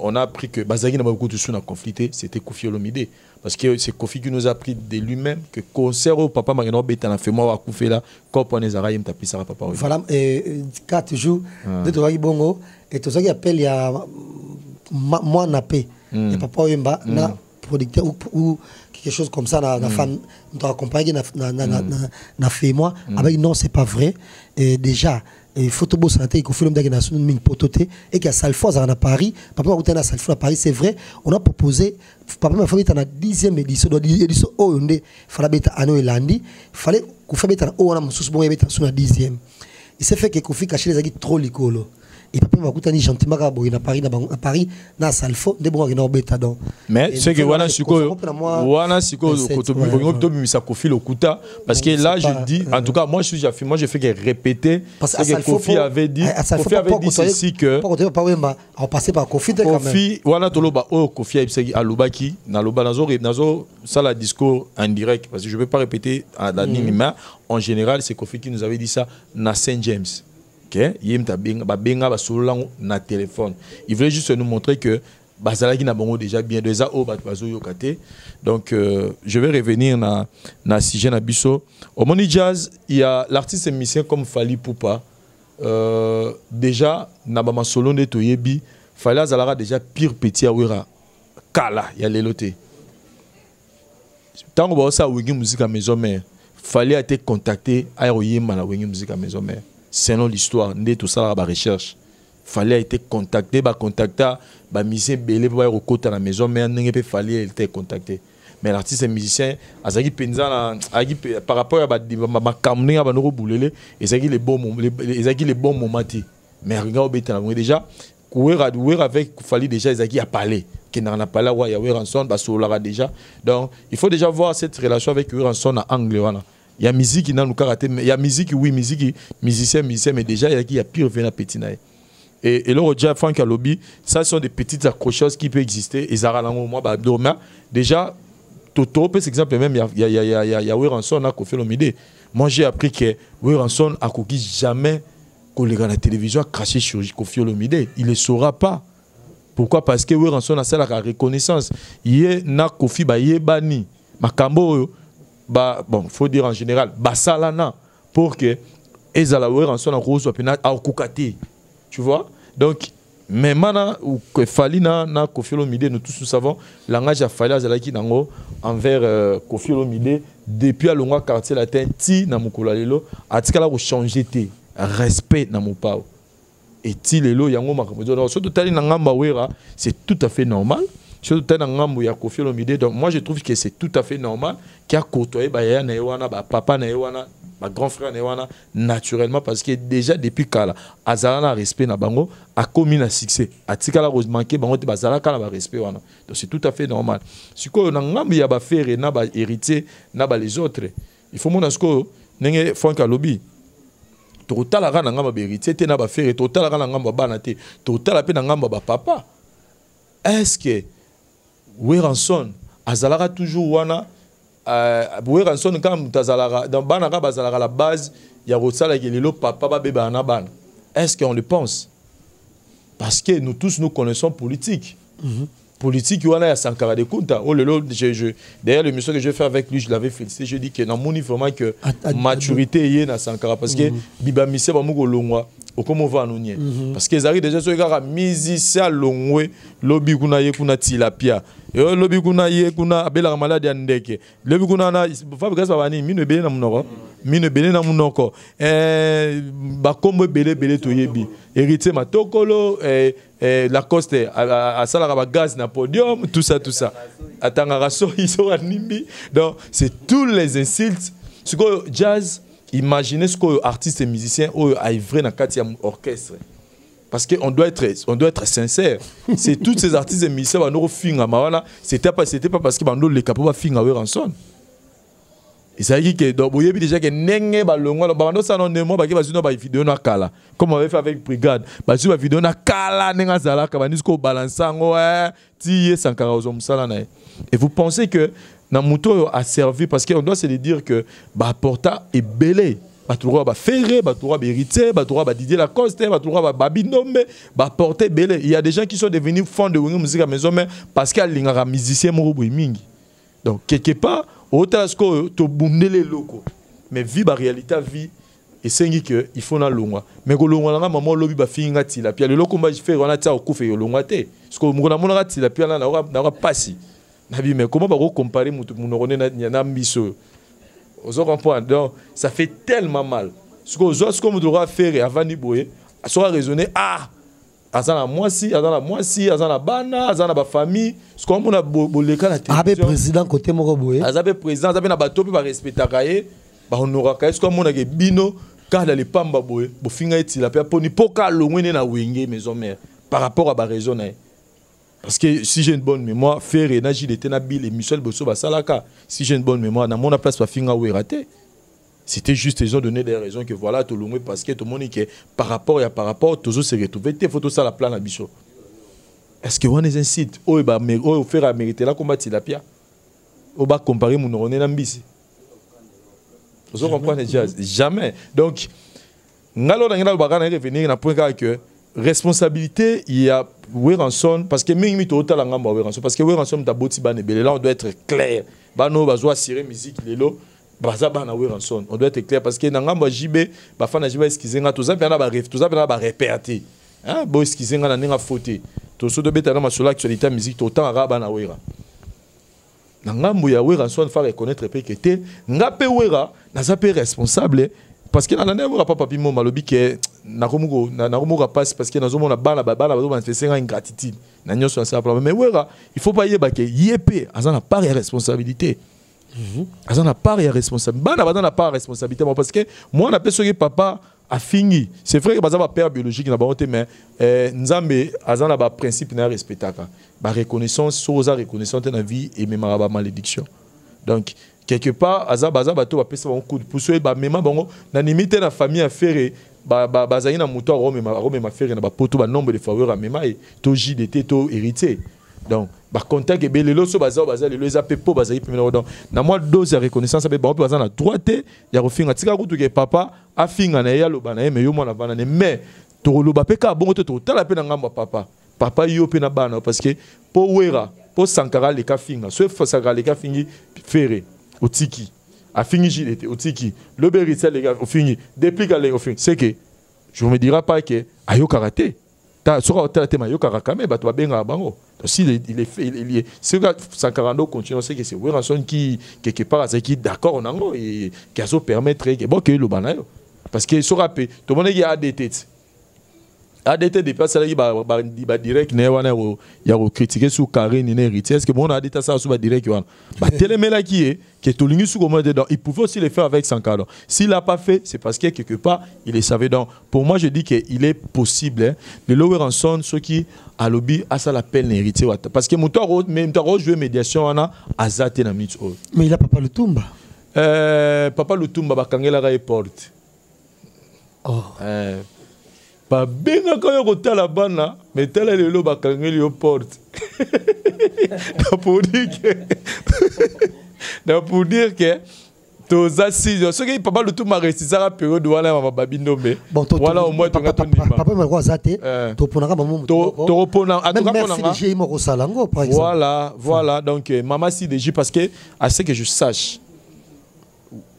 Speaker 3: on a appris que Bazagi n'a pas beaucoup de sous conflité, c'était Kofi Olomide. Parce que c'est Kofi qui nous a appris de lui-même que concert au papa Marino Betana fait moi à Kofi là, quand on est à Rayim Tapissara papa.
Speaker 1: Voilà, 4 jours, de Toagi Bongo, et tout ça qui appelle il y a moi Napé, et papa Wemba, na producteur ou quelque chose comme ça, la femme, nous accompagné, na fait moi, avec non, c'est pas vrai, et déjà. Et photo santé il faut le nation ming pototé et qu'il y a Salfo à Paris papa a na Salfo à Paris c'est vrai on a proposé papa m'a fait na 10e édition de édition oh ndé fallait beta ano elandi fallait qu'on fait beta oh on a mususu bon beta sur la 10e il s'est fait que Kofi caché les agis trop licolo et papa m'a coûté gentiment à Paris à Paris na Salfo de bon na beta donc
Speaker 3: mais c'est que wana siko koto misa Kofi le kuta parce que là je dis en tout cas moi j'ai fait que répéter parce que Kofi avait dit ceci que
Speaker 1: on passait par Kofi quand même
Speaker 3: Kofi wana toloba oh Kofi a alobaki na loba nazo ça la discours indirect parce que je vais pas répéter à la minima en général c'est Kofi qui nous avait dit ça na Saint James. Na téléphone. Il voulait juste nous montrer que Bazalaki n'a pas déjà bien déjà donc je vais revenir na sujet na biso. Au Moni Jazz, il y a l'artiste musicien comme Fally Poupa. Déjà na ba solo de Toyebi, Fally Azalara déjà pire petit awira. Kala, il y a l'éloté. Tant que ça Wingi musique à maison mère, Fally a été contacté à Oyema la Wingi musique à maison mère. Selon l'histoire, tout ça la recherche. Fallait être contacté, contacter, musicien belé pour aller au côté à la maison, mais il fallait être contacté. Mais l'artiste musicien, par rapport à ma camné à Banoro Boulele, ils ont les bons moments. Mais regarde déjà, avec Fally déjà, ils ont parlé. Qui n'en a pas là, il y a Weranson, déjà. Donc il faut déjà voir cette relation avec Weranson en anglais. Il y a musique qui n'a nous karaté, il y a musique oui musique musicien mais déjà il y a pire vena petit naï. Et là déjà Franck Alobi, ça sont des petites accrochages qui peuvent exister et ça ralango moi bah déjà Toto par exemple même il y a Weranson a Kofi Olomide. Moi j'ai appris que Weranson a coquille jamais collègue à la télévision a craché sur Kofi Olomide, il le saura pas. Pourquoi? Parce que Weranson a ça la reconnaissance. Il na Kofi ba yebani makambo bon, faut dire en général, basalana pour que ezalawer en son rose soit pénal à kokate. Tu vois? Donc, mais maintenant, que Fally na Kofi Olomide, nous tous nous savons, langage a Fally azalaki nango envers Kofi Olomide depuis à longa quartier latin ti na mukula lelo atikala ko changer te respect na mopao. Et ti lelo yango makambo. Surtout tali na ngamba wera, c'est tout à fait normal. Surtout dans ya Kofi Olomide. Donc moi je trouve que c'est tout à fait normal qu'il y a côtoyé papa na ewana ma grand frère newana naturellement parce que déjà depuis kala azala na respect na bango a commis na succès atikala rose manquer bango te bazala kala ba respect wana donc c'est tout à fait normal siko na ngambi ya ba frère na ba héritier na ba les autres il faut mona siko nenge Frank Alobi totala kana ngamba ba héritier te na ba frère totala kana ngamba bana te totala pe na ngamba ba papa est-ce que Weranson azalaka toujours wana Weranson quand tazalaka dans banaka bazalaka la base ya rosala kelelo papa ba beba na bana est-ce qu'on le pense parce que nous tous nous connaissons politique politique wana ya Sankara de Kunta oh lelo d'ailleurs le monsieur que je fais avec lui je l'avais félicité je dis que dans mon vraiment que maturité yé na Sankara parce que biba mise ba muko longwa okomo va nonye parce que ezari déjà so kaka musicien longwe lobi kuna ye kuna tilapia yo lobi kuna ye kuna abela malade ya ndeke lobi kuna na Fabrice babani mino bele na munoko ba kombo bele to yebi héritier matokolo Lacoste à salara ba gaz na podium tout ça atangara so iso nimbi donc c'est tous les insultes ce que jazz. Imaginez ce qu'un artiste et musicien a œuvré dans un orchestre. Parce qu'on doit être sincère. C'est tous ces artistes et musiciens qui ont fait un c'était pas parce qu'ils ont les capables de faire un rançon. Et ça dit que vous avez déjà que n'engé balongo bando ça non nemo ba ki ba zino ba vidéo na kala comme on avait fait avec Brigade ba zino ba vidéo na kala nenga zala ka banisko balançango ti Sankara ozomsala na. Et vous pensez que Namuto a servi parce qu'on doit se dire que Porta est belé. Batoura ba Ferré, Batoura ba Héritier, Batoura ba Didier Lacoste, Batoura ba Babinombe, Porta est belé. Il y a des gens qui sont devenus fans de musique à maison mais parce qu'il y a un musicien morobo mingi. Donc quelque part, autant que to bundele loko. Mais vie ba réalité vie et c'est que il faut na longwa. Mais ko longwa nga maman lobi ba finga ti la pia le loko mba faire on a tia okufe yo longwa te. Parce que mona mona ti la pia na na passi. Mais comment on va comparer mon ambition? Vous comprenez? Donc, ça fait tellement mal. Ce que vous devez faire avant de boyer, soit raisonner, azana mwasi, azana mwasi, azana bana, azana ba famille. Ce qu'on a boleka la télévision.
Speaker 1: Abe président côté moko boyer.
Speaker 3: Abe président, abe na bato pe ba respecter kaye, ba honora kaye. Ce qu'on a ke bino, car dans les pamba boyer, bo finga eti la pe poni poka longwene na wenge maison mère par rapport à ba raison na. Parce que si j'ai une bonne mémoire, faire et Najil était nabil et Michel Bosso Basalaka. Si j'ai une bonne mémoire, dans mon place pas finga ou raté. C'était juste ils ont donné des raisons que voilà tout le monde parce que tout le monde que par rapport tous se retrouver tes photos ça la plan à bicho. Est-ce que on est un site où ba faire à mériter la combattre la pia. On va comparer mon on est nambisi. Vous comprenez jamais. Donc ngalo ngalo bagana revenir na point que responsabilité il y a Weranson parce que mingi total la ngamba Weranson parce que Weranson ta boti ban ebele là on doit être clair bano bazwa sirer musique lelo baza bana Weranson on doit être clair parce que na ngamba JB ba fana JB eskizenga toza pena ba ref toza pena ba réperter hein bo eskizenga na ninga faute to so de beta na masolo actualité musique total ara bana Wera na ngambo ya Weranson fa reconnaître pe que te ngape Wera na za pe responsable parce que na nana pas papi mo malobi que na komuko passe parce que na zomo na bana ba fait senga ingratitude na nyoso ça problème mais Wera il faut pas yeba que yep azana part de responsabilité azana part de responsabilité bana bazana part de responsabilité parce que moi on appelle ce que papa a fini c'est vrai que bazaba père biologique na bonté mais nzambe azana ba principe na respectaka ba reconnaissance soza reconnaissance dans vie et même ba malédiction donc quelque part azabaza bato ba pesa ba coup de pouce ba mema bango na limite na famille affaire ba zaina muto rome ma faire na ba poto ba nombre de faveurs à mema et to JDT to héritier donc ba contact be lelo so baza lelo za pepo baza pemelo donc na moi dose ya reconnaissance be ba baza na droite ya refinga tika kutu ke papa afinga na ya loba na me yo mona bana mais to loba peka bongo to tala pe na ngamba papa yo pe na bana parce que po Wera po Sankara le ka finga so Sankara le ka fingi ferré Otiki a fini JDT Otiki le Berissa les gars au fini depuis qu'elle est au fini c'est que je me dirai pas que ayo karaté ta sera hôtel tema yo karakame ba to benga bango si il est fait il est c'est que Sankarando continue c'est que c'est Weranson qui quelque part c'est qui d'accord nango et qui a so permettre que bon que le banayo parce que so rappé tout le monde y a des têtes ADT dépasse là, il va direct, il y a critiqué sur Karine, il héritier. Est-ce que mon ADT ça sur direct, télé là qui est tout le sur comment dedans. Il pouvait aussi le faire avec Sankara. S'il l'a pas fait, c'est parce que quelque part il le savait. Donc pour moi, je dis qu'il est possible. Le Lower Ranson, ceux qui à lobby à ça l'appel héritier. Parce que Moutaro, même Moutaro jouer médiation, on a Azate na minute.
Speaker 1: Mais il a Papa Lutumba.
Speaker 3: Papa Lutumba bakangela ra porte.
Speaker 1: Oh.
Speaker 3: Ba benga ko yo kotala bana mais tala lelo bakangeli yo porte. Pour dire que tous assises ceux qui papa le tout m'a resté ça période voilà ma babindo mais voilà au moins tu as ton
Speaker 1: papa me croit zaté to ponaka maman
Speaker 3: to repona à tout cas
Speaker 1: j'ai mo salango par exemple
Speaker 3: voilà donc maman si déjà parce que à ce que je sache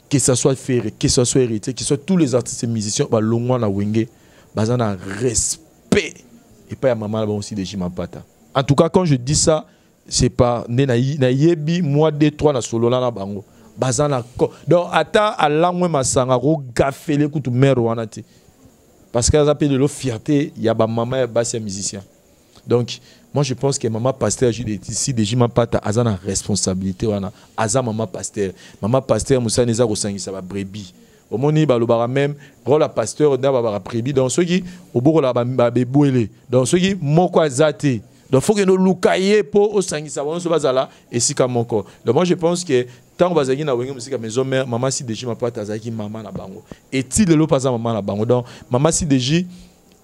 Speaker 3: que ça soit Ferré que ça soit hérité que ce soit tous les artistes et musiciens ba longwa na wenge bazana respect et pas à maman là aussi déjà ma pata en tout cas quand je dis ça c'est pas na yebi moi 2-3 na solo là na bango bazana ko donc ata alangwe masanga ro gafele kutu mero wanati parce que ça appelle de la fierté il y a ba maman et ba musicien donc moi je pense que maman pasteur ici déjà ma pata azana responsabilité wana aza maman pasteur musa neza ko sangisa ba brebis au moni ba lobara même rôle pasteur na ba brebis donc ceux qui au boko la ba bebouele donc ceux qui moko azate donc faut que nous lukaye pour au sangisa bon so bazala et si comme encore donc moi je pense que tant que bazaki na wenge musique maison mère maman si déjà ma pata azaki maman na bango et ti le lo pas maman na bango donc maman si déjà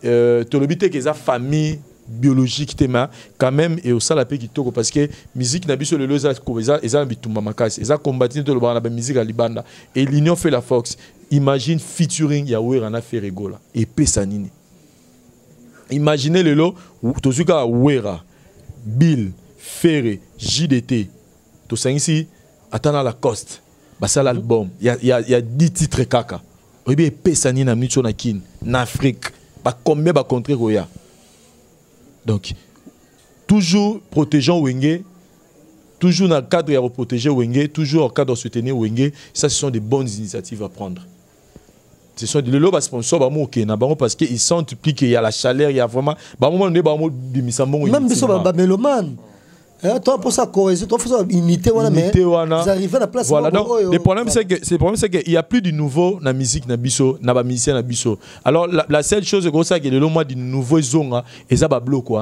Speaker 3: to lobité que sa famille biologique tema quand même et au sala pe kitoko parce que musique na biso le lo eza bitumba makasi eza combattre to le ba na musique à libanda et l'union fait la force imagine featuring ya wera na Ferrego là et pesanini imaginez le lot to suka wera Bill Ferré JDT to sangisi atana la coste basa l'album il y a 10 titres kaka obi pesanini na minute na kin na Afrique ba combien ba contre roya. Donc, toujours protégeant Wenge, toujours dans le cadre de protéger Wenge, toujours en cadre de soutenir Wenge, ça ce sont des bonnes initiatives à prendre. Ce sont des lots sponsors parce qu'ils sentent qu'il y a la chaleur, il y a vraiment.
Speaker 1: Même si c'est mélomane. Toi, pour ça, cohésion, toi, pour ça, unité, mais vous arrivez à la place.
Speaker 3: Voilà, donc, le problème, c'est qu'il n'y a plus de nouveau dans la musique, dans la musicien, dans biso. Alors, la seule chose, c'est que le mois de nouveau zone, et ça va bloquer.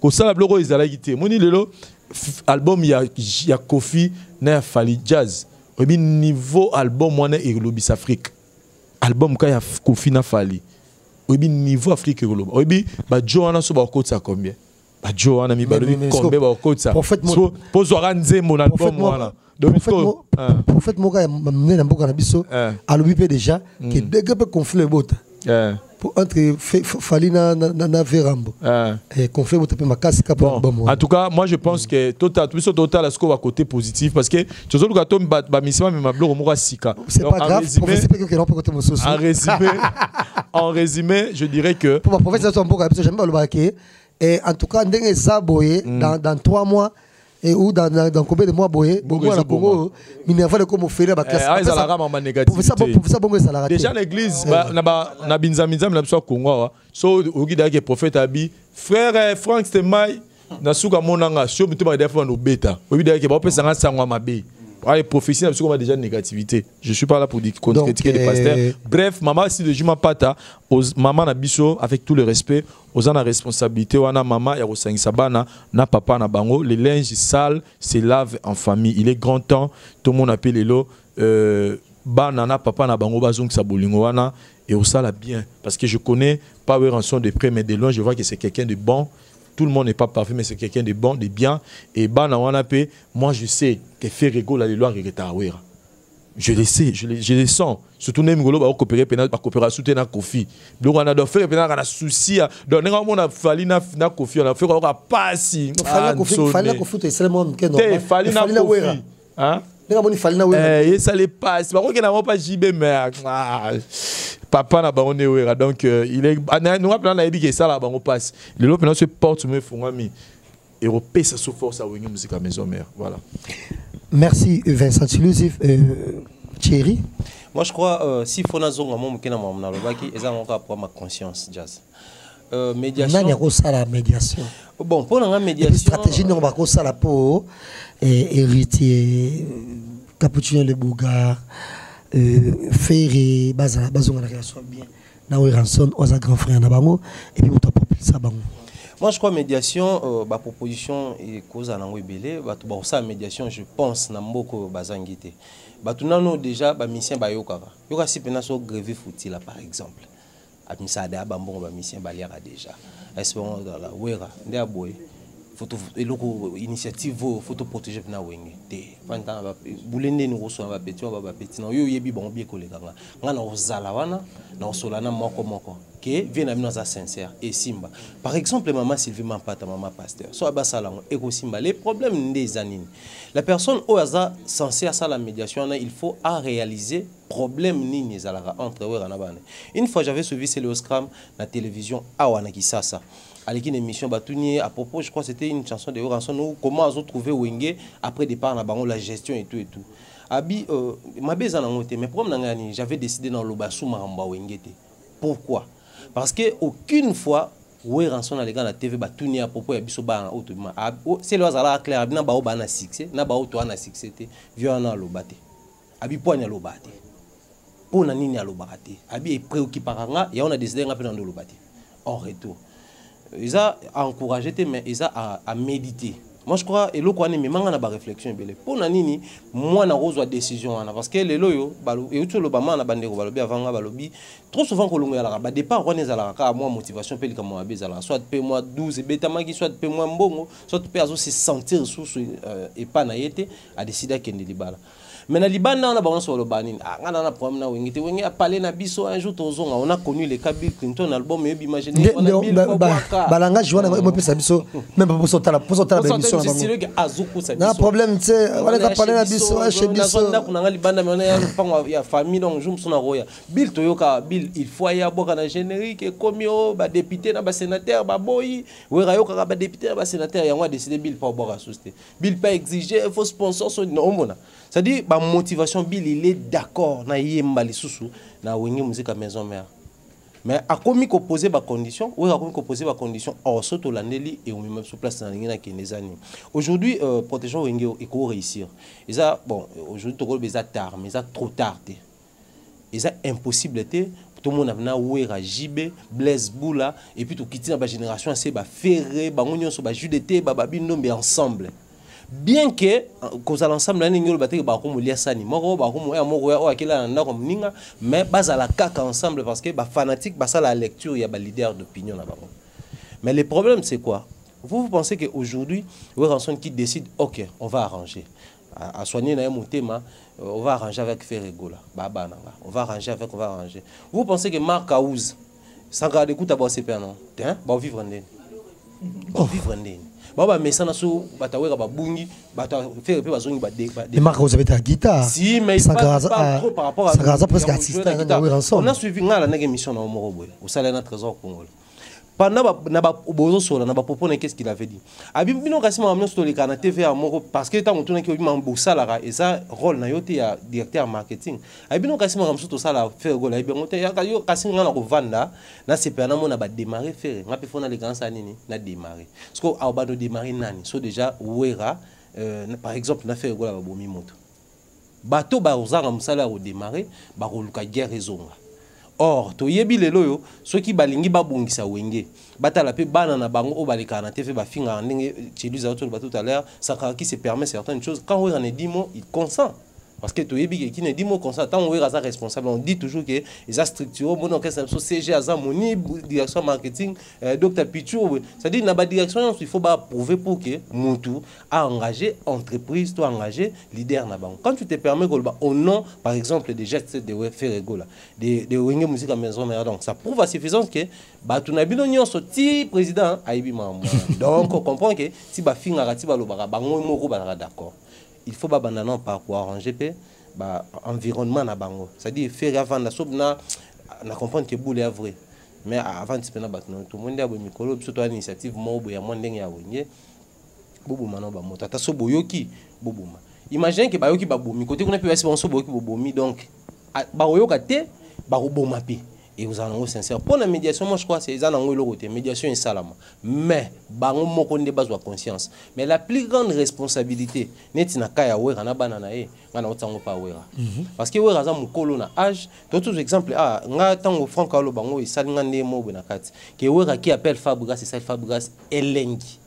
Speaker 3: Quand ça, la bloquer, ils allaient quitter. Mon album, il y a Kofi, il y a Fali Jazz. Et bien, niveau album, moi, il y a Lobis Afrique. Album, quand il y a Kofi, il y a Fali. Et bien, niveau Afrique, il y a Lobis. Et bien, Johanna, ça va coûter combien? Johanna mi balobi combien ba okotsa pour zoranze mon album voilà
Speaker 1: prophète moka mné na mboka na biso alobi pe déjà que dès que peut conflit le bota pour entre Falina na Verambo et conflit bota pe makasi ka pour album.
Speaker 3: En tout cas moi je pense que total la score à côté positif parce que toujours le gâteau ba misima mais mablo moka sika
Speaker 1: c'est pas grave
Speaker 3: en résumé je dirais que
Speaker 1: pour prophète ça son mboka jamais ba lobaki. Et en tout cas, dans 3 mois, et ou dans combien de mois, Minerva le comme fait la classe.
Speaker 3: Déjà l'église, na binzamizam na biso Congo, so ogida ke prophète abi, frère Frank Stemai na suka monanga, so mutu ba defa no beta. Ogida ke ba pesa nga sangwa mabe. Ah, prophétie, parce qu'on a déjà une négativité. Je ne suis pas là pour critiquer les pasteurs. Bref, maman, si le jument pata, maman Nabiso, avec tout le respect, aux la responsabilité, on a maman, il y a au sabana, na papa, na bango, les linges sales se lavent en famille. Il est grand temps, tout le monde appelle les lots, na papa, na bango, bazong sa bolingoana, et au sala bien. Parce que je connais pas Ranson de près, mais de loin, je vois que c'est quelqu'un de bon. Tout le monde n'est pas parfait, mais c'est quelqu'un de bon, de bien. Et moi je sais que Ferrego la loi Awera. Je le sais, je le sens. Surtout Nemgolo va coopérer pénal par coopération na Kofi. Donc on a dû faire pénal on a souci donc on a fallu na Kofi on a fait on a pas si.
Speaker 1: Fallait Kofi c'est seulement que non.
Speaker 3: Fallait na Kofi. Hein? Et ça les passe. Par contre, il n'a pas JB, mais papa n'a pas on donc il est. Nous rappelons a dit que ça là, on passe. Le lot se porte sur mes fonds et on paie sa force à Wenge Musique à maison mère. Voilà.
Speaker 1: Merci Vincent Ilusif, Thierry.
Speaker 4: Moi je crois si Fona Zonga mon mukena mon nalobaki eza encore pour ma conscience jazz. médiation.
Speaker 1: Il y a ça la médiation.
Speaker 4: Bon, pour la médiation.
Speaker 1: Stratégie, non, on va ça la peau, héritier, Capucino le Bougar, Ferré, Bazar, Bazon, la relation bien. Naoui Ranson, on a grand frère Nabango, et puis on t'a propulsé ça.
Speaker 4: Moi, je crois médiation, ma proposition est cause à l'angoisse belé. Bon, ça, médiation, je pense, Namboko Bazangité. Tout nous déjà, mission Bayokara. Yoka si pena so grévé fouti là, par exemple. Amisa de Abambon, mission Baliara déjà. Espérons dans la Wera, de Aboy. Photo initiative photo protéger na wenge te fanta ba bulende ni roso ba petit ba petit na yo yebi bon bien kolega nga na ozala wana na osolana moko ke vient na za sincère et simba par exemple maman Sylvie Mampata maman pasteur so ba sala et ko simba les problèmes des anines la personne au hasard censé à ça la médiation il faut à réaliser problème nini zalaka entre wera na bana une fois j'avais suivi c'est le scrum la télévision awana kisasa avec une émission Batounier à propos, je crois que c'était une chanson de Ranson, comment ils ont trouvé Wenge après départ dans la gestion et tout et tout. Abi, ma baise en angoté, mais problème j'avais décidé dans le Bassou Maramba Wenge. Pourquoi? Parce que aucune fois Wenge Ranson a les gars la TV Batounier à propos Yabiso Ba en automne. C'est le hasard clair, Abi n'a pas au na succès, n'a pas au toi na succès, violent le bâté. Abi poigne le bâté. Pour nanini à le bâté. Abi est préoccupé par un, et on a décidé d'en faire dans le bâté. En retour. Ils ont encouragé, mais ils ont à méditer. Moi, je crois que l'eau mais manga na réflexion pour nanini moi na rose décision parce que les loyo et tout le bama na bandeko balobi avanga balobi trop souvent ko longo ya la départ on est à la moi motivation pe comme abezala soit pe moi 12 beta magi soit pe moi mbongo soit pe azo se sentir sous et pas na yete a décider kende libala. Mais na libana on a balance sur le banin on a problème na wengite wengi a parlé na biso un jour tozonga on a connu les Bill Clinton album mais imaginer on a Bill
Speaker 1: balanga joana mo pesa biso même pas pour sauter la émission
Speaker 4: c'est celui qui azuku ça
Speaker 1: na problème tu sais on a parlé na biso chez biso
Speaker 4: na kuna libana mais on a pas ya famille donc jour sona roya Bill toyoka Bill il faut ya boka na générique comme yo ba député na ba sénateur ba boy wera yoka ba député ba sénateur yango a décidé Bill pas boka souster Bill pas exiger il faut sponsor son nomona c'est-à-dire ba motivation Bill il est d'accord na yemba les sous na wenge musique à maison mère mais a commis ko poser ba condition ou a commis ko poser ba condition or soto landeli et on met même sur place na ngina kenezani aujourd'hui protégeons wenge et ko réussir ils a bon aujourd'hui to ko beza tard mais ça trop tard ils a impossible tout le monde a na wera jibe Blaise Boula et puis tout quitter la génération c'est ba ferré ba ngonion so ba judeté ba babindo mais ensemble. Bien que cause à l'ensemble l'année nous le battre ba ko mulia sani moko ba ko moya moko ya akela na ko mninga mais basa la kaka ensemble parce que ba fanatique basa la lecture il y a ba leader d'opinion là-bas. Mais le problème c'est quoi? Vous pensez que aujourd'hui ouais Ranson qui décide OK on va arranger à soigner na motema on va arranger avec Ferrego là baba nanga on va arranger. Vous pensez que Marc Aouz sans garder écoute à bosser non hein ba vivre ndeni baba mais ça na so batawera babungi bata faire pe bazongi ba
Speaker 1: et Marc vous avez ta guitare
Speaker 4: si mais il parle trop par rapport à
Speaker 1: ça presque assistant
Speaker 4: on a suivi ngala na émission na Moroboy au salaire na trésor congolais pendant na ba bozo sola na ba propone qu'est-ce qu'il avait dit abi bino kasima amno sur les canaux TV à Moro parce que tant on a qui mambo salara et ça rôle na yote ya directeur marketing abi bino kasima amso to sala faire gola abi ngote ya yo kasinga na ko vanda na CPA na mona ba démarrer faire ngapi fona les grands nini na démarrer parce que a ba do démarrer nani so déjà wera par exemple na faire gola ba bomi moto bato ba uzanga musala au démarrer ba ko luka guerre ezonga. Or, to yebi lelo yo, ceux qui balingi babungisa wenge, batala pe bana na bango o balika na TV ba finga ndenge chez autres tout à l'heure, ça qui se permet certaines choses quand on est dit mot, il consent. Parce que to yebi qui ne dit mot consent, tant on est responsable, on dit toujours que les a structuré mon orchestre CG Azamoni direction marketing Dr Pichou, c'est-à-dire na ba direction il faut ba prouver pour que Moutou a engagé entreprise, toi engagé leader na bango. Quand tu te permets que au nom par exemple des gestes de Ferrego là, de Wenge musique à maison mais donc ça prouve à suffisance que ba tu na bino nyonso ti président aibi mambo. Donc on comprend que si ba finga rati ba lo ba bango moko ba d'accord. Il faut pas abandonner par quoi arranger bah environnement na bango c'est-à-dire faire avant la soupe na comprendre que boule est vrai mais avant de se faire tout le monde a mikolo surtout initiative mo boya mo ndenge ya wenge bobo mano ba mota ta so boyoki boboma imagine que bayoki ba bomi côté qu'on a pu essayer so boyoki bobomi donc ba yoka te ba roboma pe et vous en avez sincère. Pour la médiation, moi je crois que c'est la médiation est salama. Mais, bango moko ne base de conscience. Mais la plus grande responsabilité, n'est na kaya wera na banana e, ngana otango pa wera. Parce que wera za mukolo na âge, d'autres exemples, nga tango franka lo bango e sali ngane mo benakati. Que wera qui appelle Fabregas, c'est ça Fabregas elengi.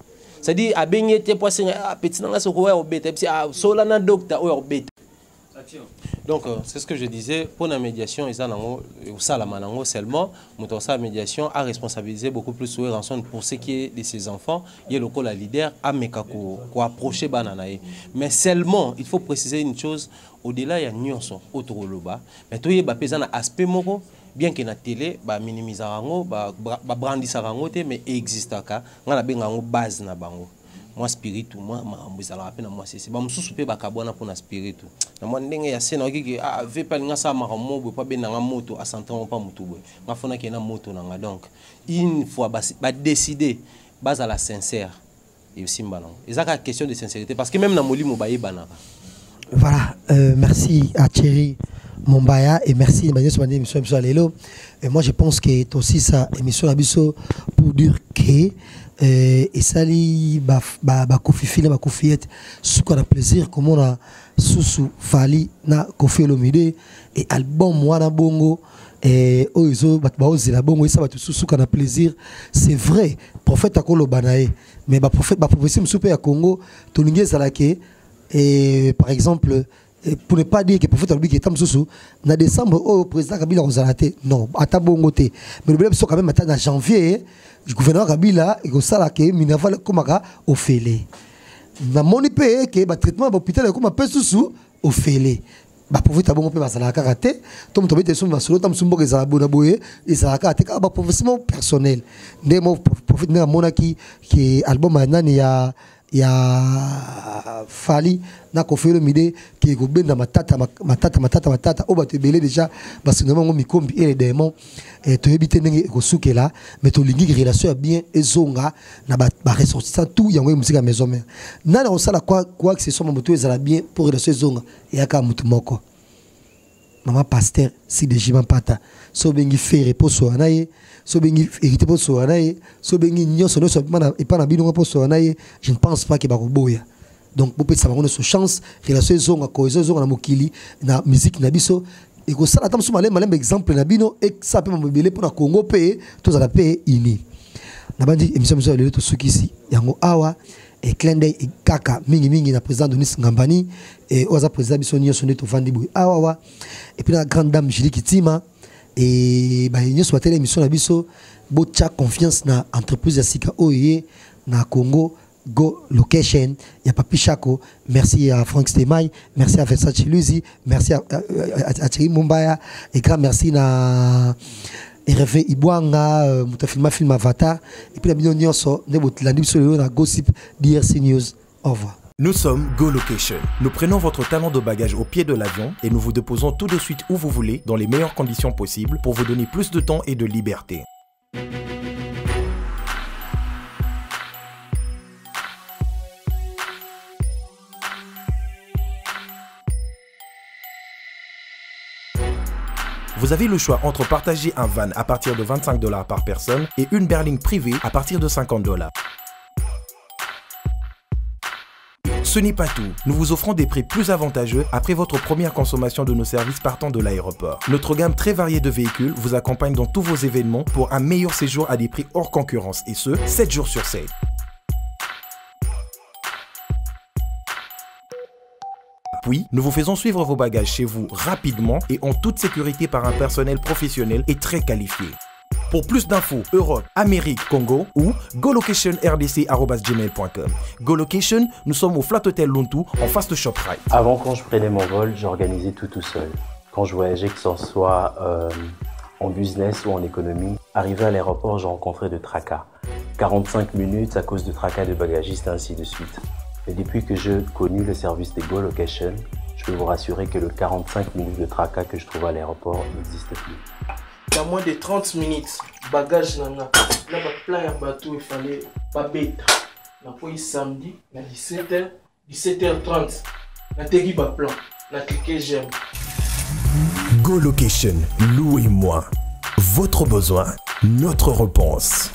Speaker 4: C'est-à-dire a benye te poisson petit na so ko obete, puis sola na docteur o obete. Donc, c'est ce que je disais, pour la médiation, seulement, la médiation a responsabilisé beaucoup plus pour ce qui est de ses enfants. Il y a le col leader à Mekako, pour approcher Bananae. Mais seulement, il faut préciser une chose, au-delà, il y a nuance autour de l'Oba. Mais tout y est un aspect moro, bien que la télé, minimise brandisse, mais il existe une base na bango. Moi spiritu moi mbuzala pe na moi c'est ba mususu pe bakabona pour na spiritu na moi ndenge ya sena ki ve pa linga sa mara mobo pa be na moto a santan pa mutubo ma fona ke na moto na donc une fois ba décider base à la sincère et aussi mbana ezaka question de sincérité parce que même na molimo ba yebana.
Speaker 1: Voilà, merci à Thierry Mombaya et merci Emmanuel Soumane émission Lelo. Et moi je pense que c'est aussi ça émission Abisso pour dire que et ça li ba kofi file ba kofiette ce qu'on a plaisir comme on a sous fali na Koffi Olomide et album wana bongo et oizo ba ozela bongo et ça ba sous qu'on a plaisir c'est vrai prophète akolo banae mais ba prophète ba prophétie msupe ya Congo to lingeza lake et par exemple pour ne pas dire que le prophète Albi qui est en na décembre au président Kabila Ozalate non ata bongo te mais le problème c'est quand même en janvier le gouvernement Kabila et que ça là que Minerval komaka ofele na moni pe que ba traitement l'hôpital comme peu sous ofele ba prophète bongo pe basala karaté to mto bete sumba solo tam sumbo ezala bona boye ezala karaté ka ba professionnel personnel ndemo prophète na monaki qui album nani ya Fali na Koffi Olomide qui go benda matata o ba te belé déjà parce que normalement mikombi et les démons et to ebité ndenge ko sukela mais to lingi relation bien ezonga na ba ressortissant tout yango musique à maison mère na na osala quoi que ce soit moto ezala bien pour relation ezonga ya ka mutu moko maman pasteur si de jiban pata so bengi faire poso anaye so bengi hérité poso anaye so bengi nyoso no so et pas na bino poso anaye je ne pense pas que ba boya donc pour peut ça on a une chance relation zonga cohésion zonga na mokili na musique na biso et ko sala tam so malem exemple na bino et ça peut mobile pour na Congo pe tous à la paix ini na bandi émission le to sukisi yango awa et Klendey et kaka mingi na président Denis Ngambani et oza président biso nyoso neto vandi boy awa et puis la grande dame Julie Kitima et ba nyoso wa télé émission na biso bocha confiance na entreprise ya sika oye na Congo Go Location ya Papi Chako merci à Frank Stemay merci à Versace Luzi merci à Thierry Mombaya et grand merci na RV Ibwanga mutafilma film Avatar et puis la million nyonso ne botlandi biso lelo na Gossip DRC News. Au revoir.
Speaker 5: Nous sommes Go Location. Nous prenons votre talon de bagage au pied de l'avion et nous vous déposons tout de suite où vous voulez dans les meilleures conditions possibles pour vous donner plus de temps et de liberté. Vous avez le choix entre partager un van à partir de $25 par personne et une berline privée à partir de $50. Ce n'est pas tout. Nous vous offrons des prix plus avantageux après votre première consommation de nos services partant de l'aéroport. Notre gamme très variée de véhicules vous accompagne dans tous vos événements pour un meilleur séjour à des prix hors concurrence et ce, 7 jours sur 7. Puis, nous vous faisons suivre vos bagages chez vous rapidement et en toute sécurité par un personnel professionnel et très qualifié. Pour plus d'infos, Europe, Amérique, Congo ou golocation@rdc@gmail.com. GoLocation, nous sommes au Flat Hotel Lontou en face de ShopRite.
Speaker 6: Avant, quand je prenais mon vol, j'organisais tout seul. Quand je voyageais, que ce soit en business ou en économie, arrivé à l'aéroport, je rencontrais de tracas. 45 minutes à cause de tracas de bagagistes, ainsi de suite. Et depuis que j'ai connu le service de GoLocation, je peux vous rassurer que le 45 minutes de tracas que je trouve à l'aéroport n'existe plus.
Speaker 7: Dans moins de 30 minutes, bagage nana, là plein de bateau, il fallait pas bête. Na foi samedi, na 17h30, na tegi ba plan, na cliquer j'aime.
Speaker 5: GoLocation, louez-moi. Votre besoin, notre réponse.